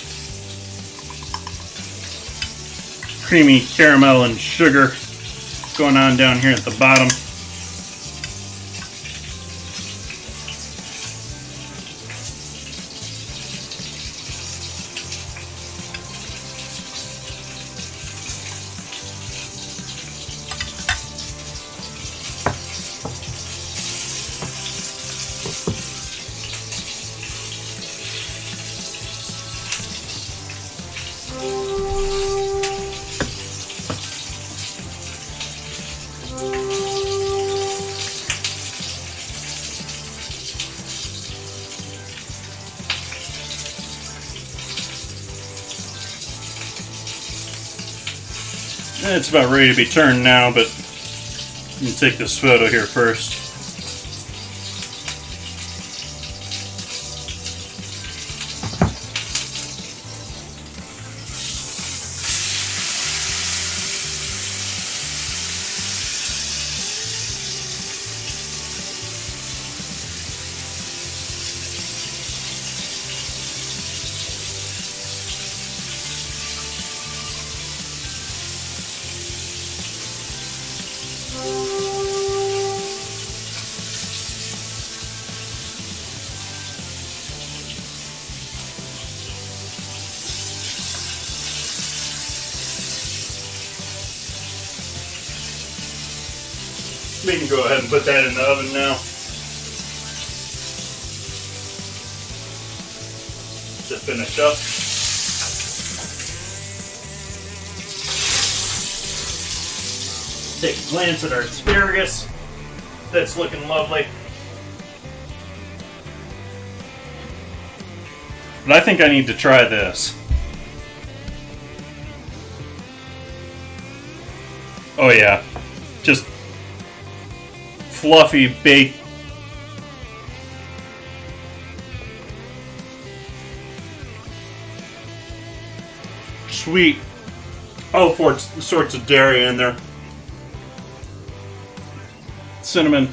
creamy caramel and sugar going on down here at the bottom. It's about ready to be turned now, but let me take this photo here first. We can go ahead and put that in the oven now. To finish up. Take a glance at our asparagus. That's looking lovely. But I think I need to try this. Oh yeah. Just fluffy baked. Sweet. All sorts of dairy in there. Cinnamon.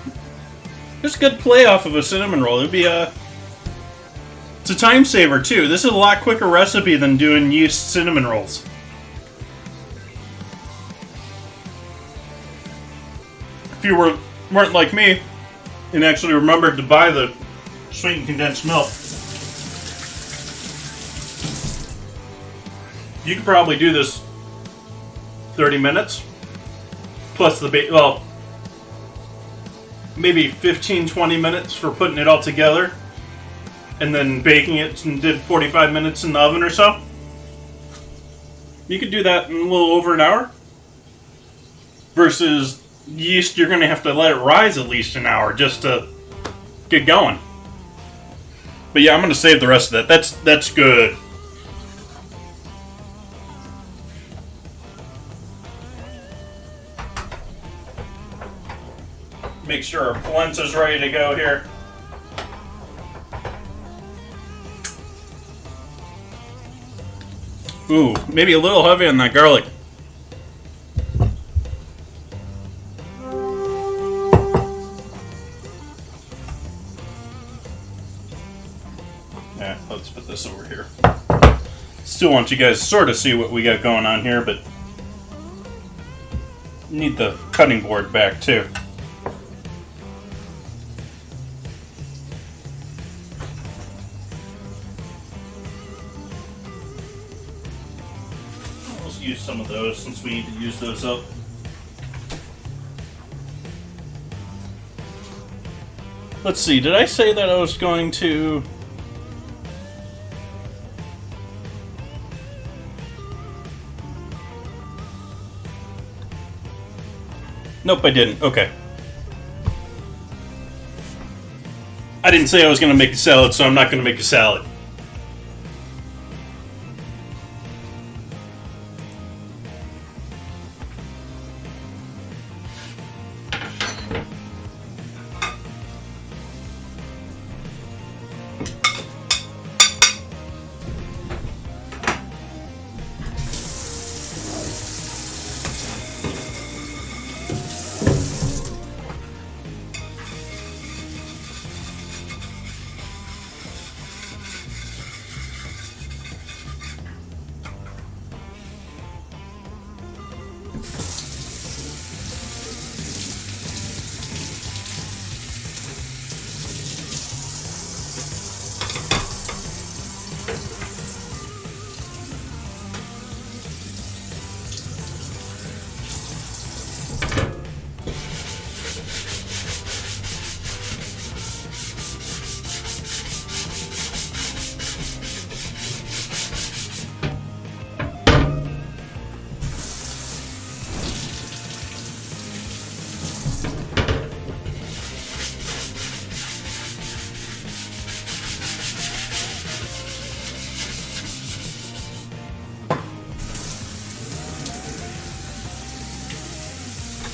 Just a good play off of a cinnamon roll. It'd be it's a time saver too. This is a lot quicker recipe than doing yeast cinnamon rolls. If you weren't like me and actually remembered to buy the sweetened condensed milk, you could probably do this 30 minutes plus the maybe 15-20 minutes for putting it all together, and then baking it and did 45 minutes in the oven or so. You could do that in a little over an hour. Versus yeast, you're going to have to let it rise at least an hour just to get going. But yeah, I'm gonna save the rest of that. That's good. Make sure our polenta's ready to go here. Ooh, maybe a little heavy on that garlic. Yeah, let's put this over here. Still want you guys to sort of see what we got going on here, but need the cutting board back too. Let's use some of those since we need to use those up. Let's see, did I say that I was going to... Nope, I didn't. Okay. I didn't say I was going to make a salad, so I'm not going to make a salad.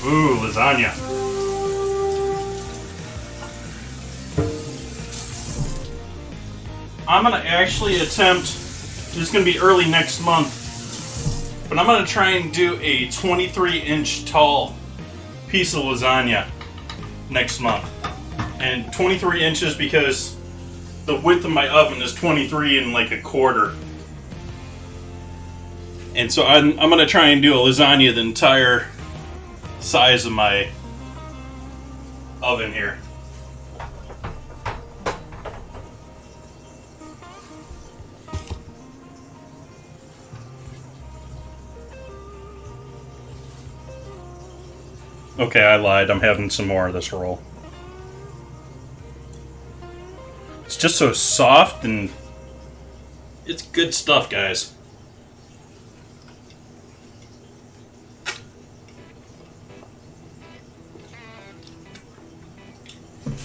Ooh, lasagna. I'm going to actually attempt, this is going to be early next month, but I'm going to try and do a 23-inch tall piece of lasagna next month. And 23 inches because the width of my oven is 23 and like a quarter. And so I'm going to try and do a lasagna the entire size of my oven here. Okay, I lied. I'm having some more of this roll. It's just so soft and it's good stuff, guys.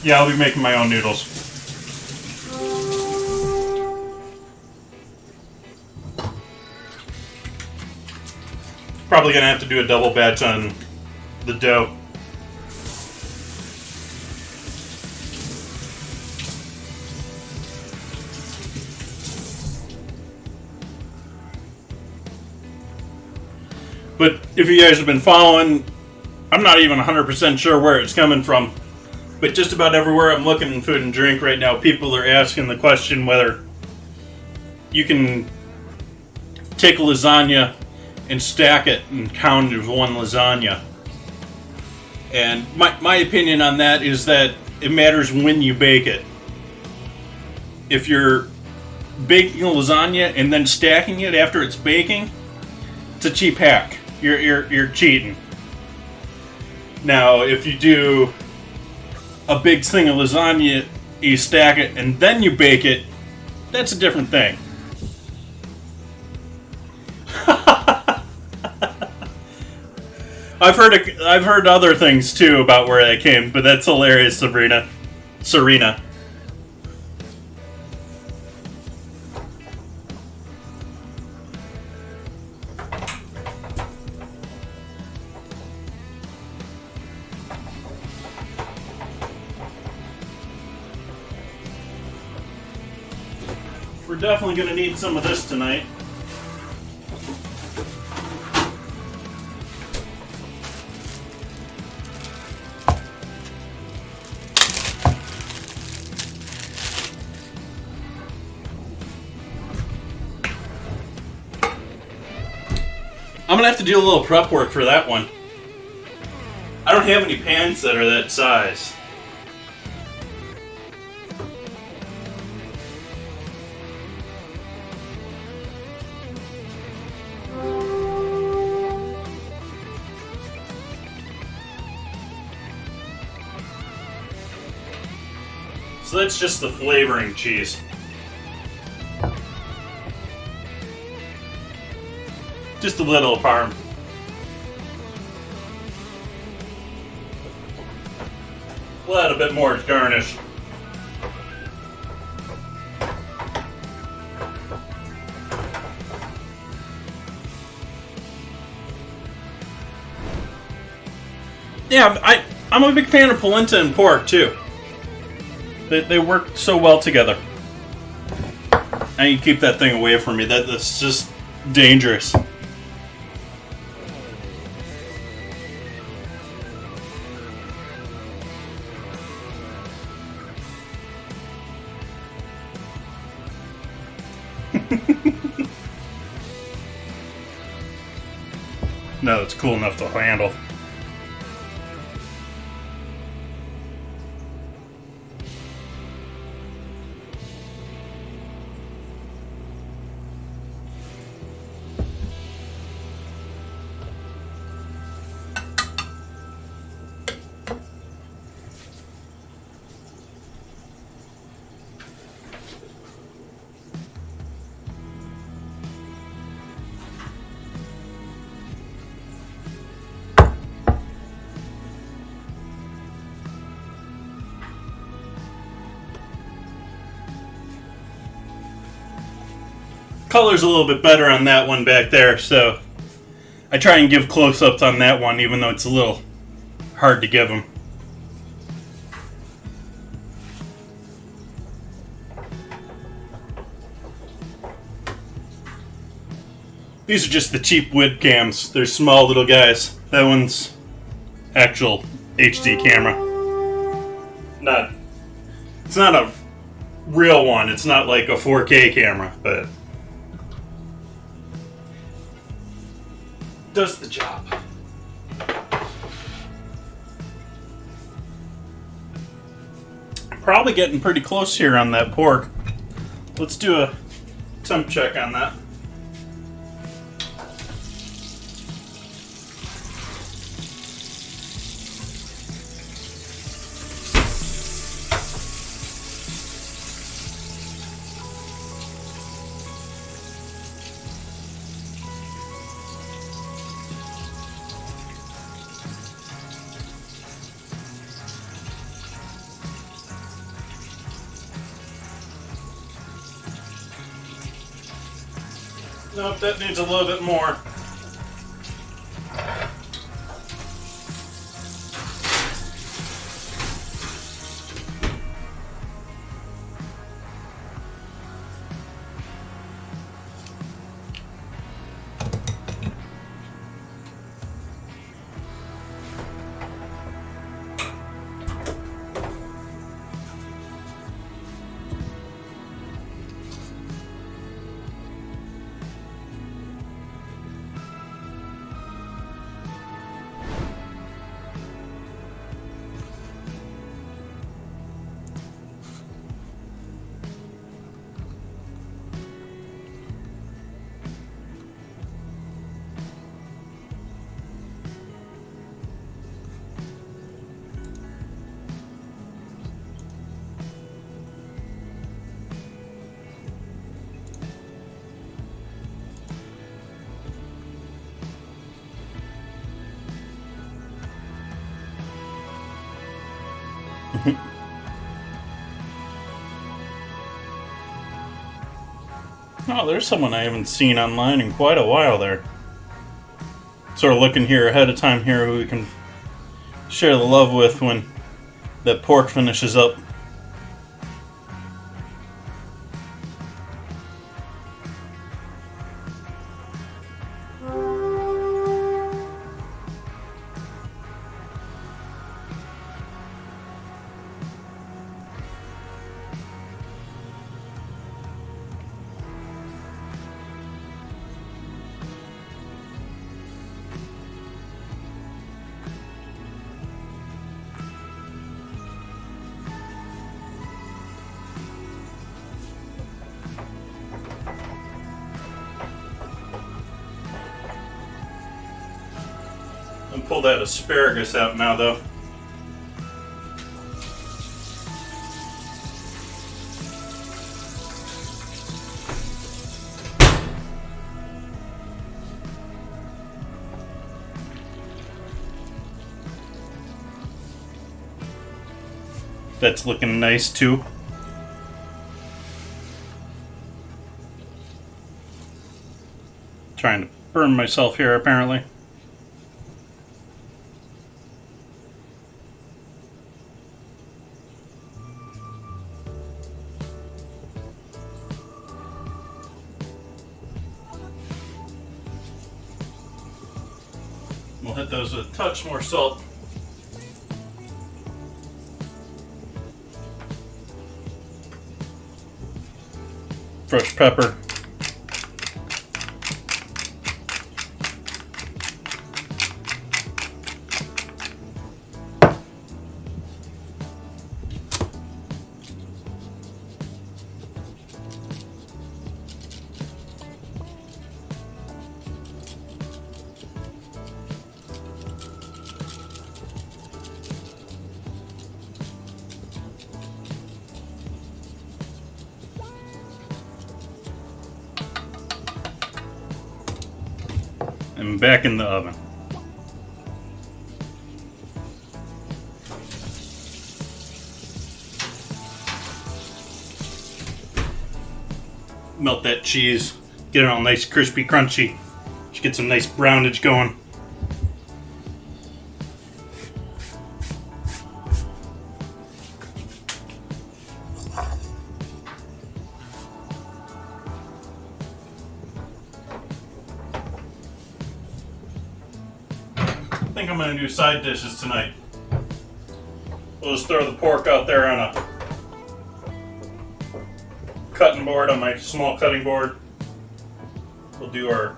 Yeah, I'll be making my own noodles. Probably gonna have to do a double batch on the dough. But if you guys have been following, I'm not even 100% sure where it's coming from. But just about everywhere I'm looking in food and drink right now, people are asking the question whether you can take a lasagna and stack it and count it as one lasagna. And my opinion on that is that it matters when you bake it. If you're baking a lasagna and then stacking it after it's baking, it's a cheap hack. You're cheating. Now, if you do a big thing of lasagna, you stack it, and then you bake it, that's a different thing. I've heard other things too about where they came, but that's hilarious, Serena. We're definitely going to need some of this tonight. I'm going to have to do a little prep work for that one. I don't have any pans that are that size. So that's just the flavoring cheese. Just a little parm. We'll add a bit more garnish. Yeah, I'm a big fan of polenta and pork too. They work so well together. I need to keep that thing away from me. That's just dangerous. No, it's cool enough to handle. Color's a little bit better on that one back there, so I try and give close-ups on that one, even though it's a little hard to give them. These are just the cheap wood cams. They're small little guys. That one's actual HD camera. It's not a real one. It's not like a 4K camera, but does the job. Probably getting pretty close here on that pork. Let's do a temp check on that. Nope, that needs a little bit more. Oh, there's someone I haven't seen online in quite a while there. Sort of looking here ahead of time here who we can share the love with when that pork finishes up. Pull that asparagus out now, though. That's looking nice too. Trying to burn myself here, apparently. We'll hit those with a touch more salt. Fresh pepper. And back in the oven. Melt that cheese, get it all nice, crispy, crunchy. Just get some nice brownage going. I think I'm going to do side dishes tonight. We'll just throw the pork out there on a cutting board, on my small cutting board. We'll do our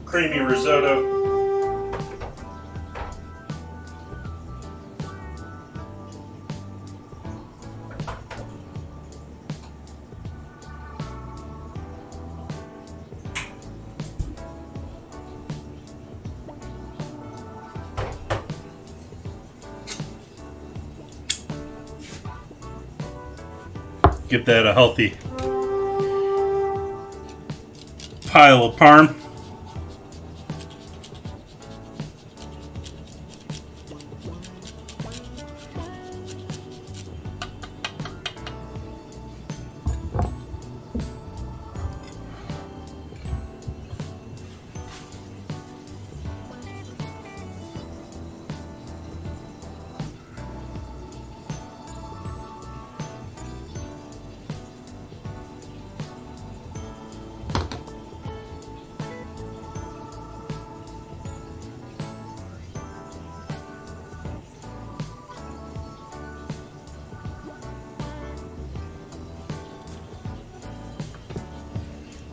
creamy risotto. Give that a healthy pile of parm.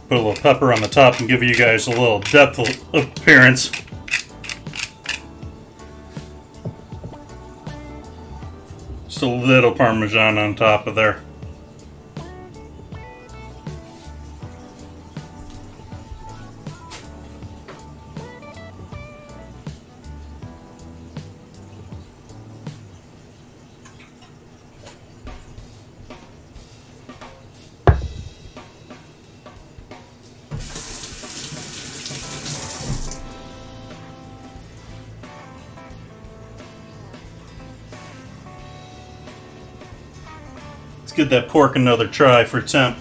Put a little pepper on the top and give you guys a little depth of appearance. Just a little Parmesan on top of there. Let's give that pork another try for temp.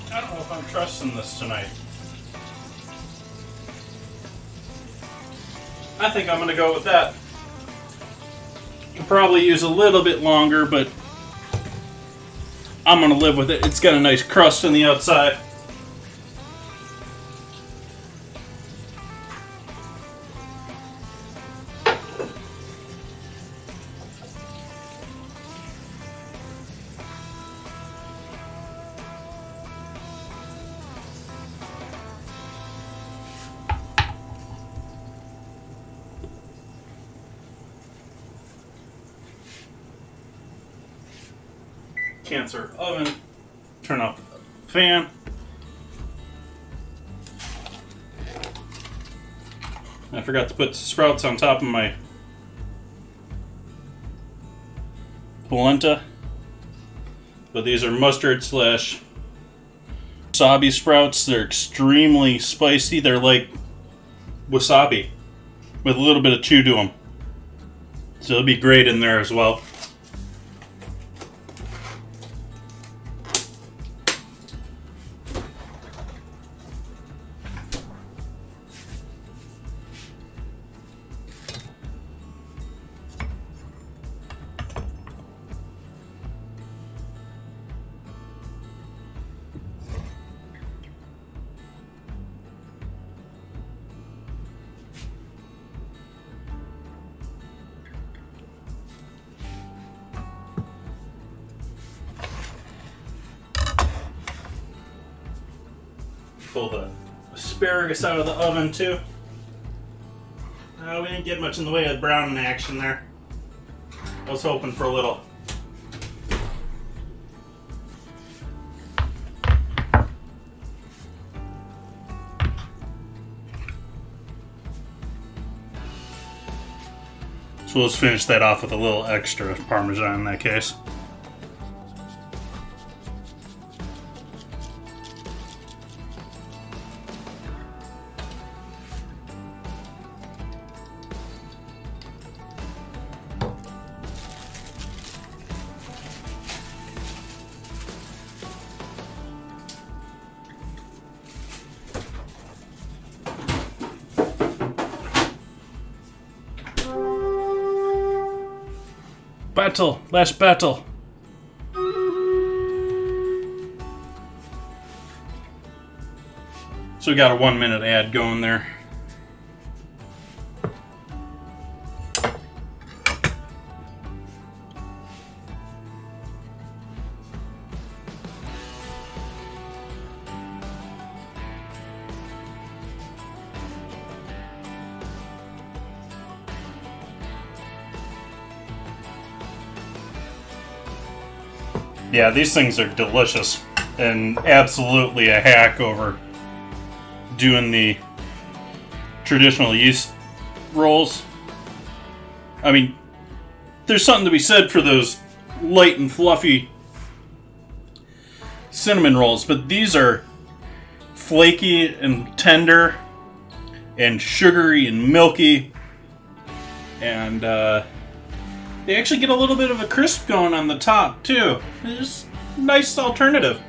I don't know if I'm trusting this tonight. I think I'm going to go with that. probably use a little bit longer, but I'm gonna live with it. It's got a nice crust on the outside. Cancel oven. Turn off the fan. I forgot to put sprouts on top of my polenta. But these are mustard slash wasabi sprouts. They're extremely spicy. They're like wasabi with a little bit of chew to them. So it'll be great in there as well. Pull the asparagus out of the oven too. We didn't get much in the way of browning action there. I was hoping for a little. So let's finish that off with a little extra Parmesan in that case. Battle, last battle. So we got a 1 minute ad going there. Yeah, these things are delicious and absolutely a hack over doing the traditional yeast rolls. I mean, there's something to be said for those light and fluffy cinnamon rolls, but these are flaky and tender and sugary and milky, and they actually get a little bit of a crisp going on the top, too. It's a nice alternative.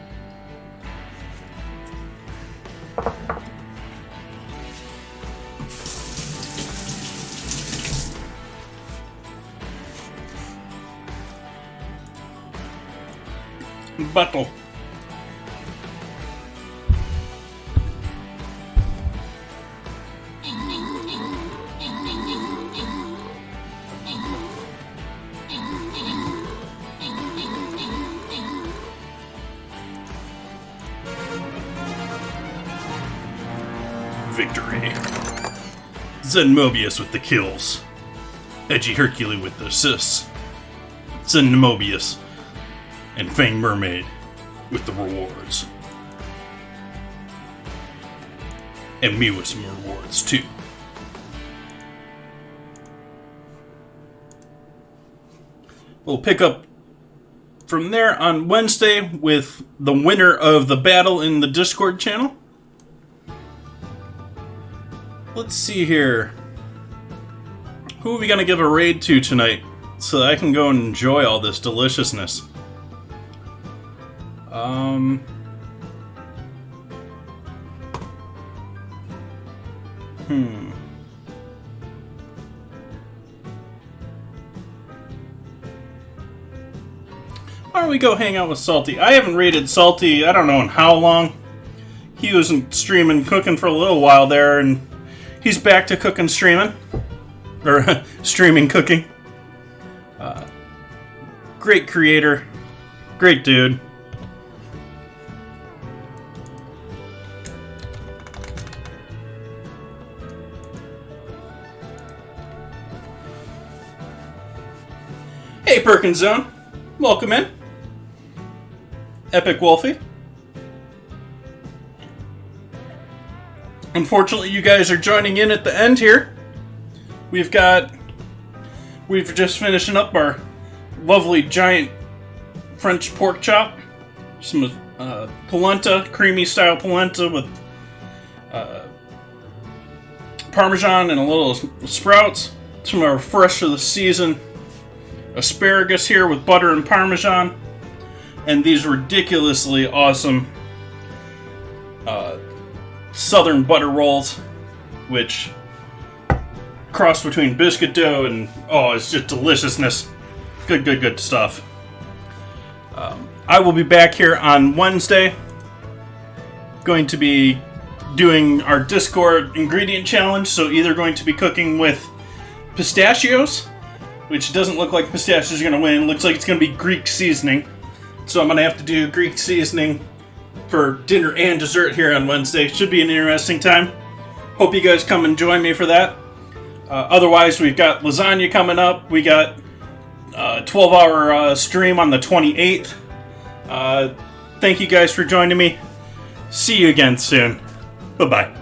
Bottle. Victory. Zen Mobius with the kills. Edgy Hercule with the assists. Zen Mobius and Fang Mermaid with the rewards. And me with some rewards too. We'll pick up from there on Wednesday with the winner of the battle in the Discord channel. Let's see here. Who are we gonna give a raid to tonight so that I can go and enjoy all this deliciousness? don't we go hang out with Salty? I haven't rated Salty, I don't know in how long. He wasn't streaming cooking for a little while there, and he's back to cooking streaming. Or streaming cooking. Great creator. Great dude. Hey Perkins Zone. Welcome in. Epic Wolfie. Unfortunately, you guys are joining in at the end here. We've just finishing up our lovely giant French pork chop. Some polenta, creamy style polenta with Parmesan and a little sprouts. Some of our fresh of the season asparagus here with butter and Parmesan. And these ridiculously awesome southern butter rolls, which cross between biscuit dough and, it's just deliciousness. Good stuff. I will be back here on Wednesday. Going to be doing our Discord ingredient challenge, so either going to be cooking with pistachios, which doesn't look like pistachios are going to win. Looks like it's going to be Greek seasoning. So I'm going to have to do Greek seasoning for dinner and dessert here on Wednesday. Should be an interesting time. Hope you guys come and join me for that. Otherwise, we've got lasagna coming up. We got a 12-hour stream on the 28th. Thank you guys for joining me. See you again soon. Bye-bye.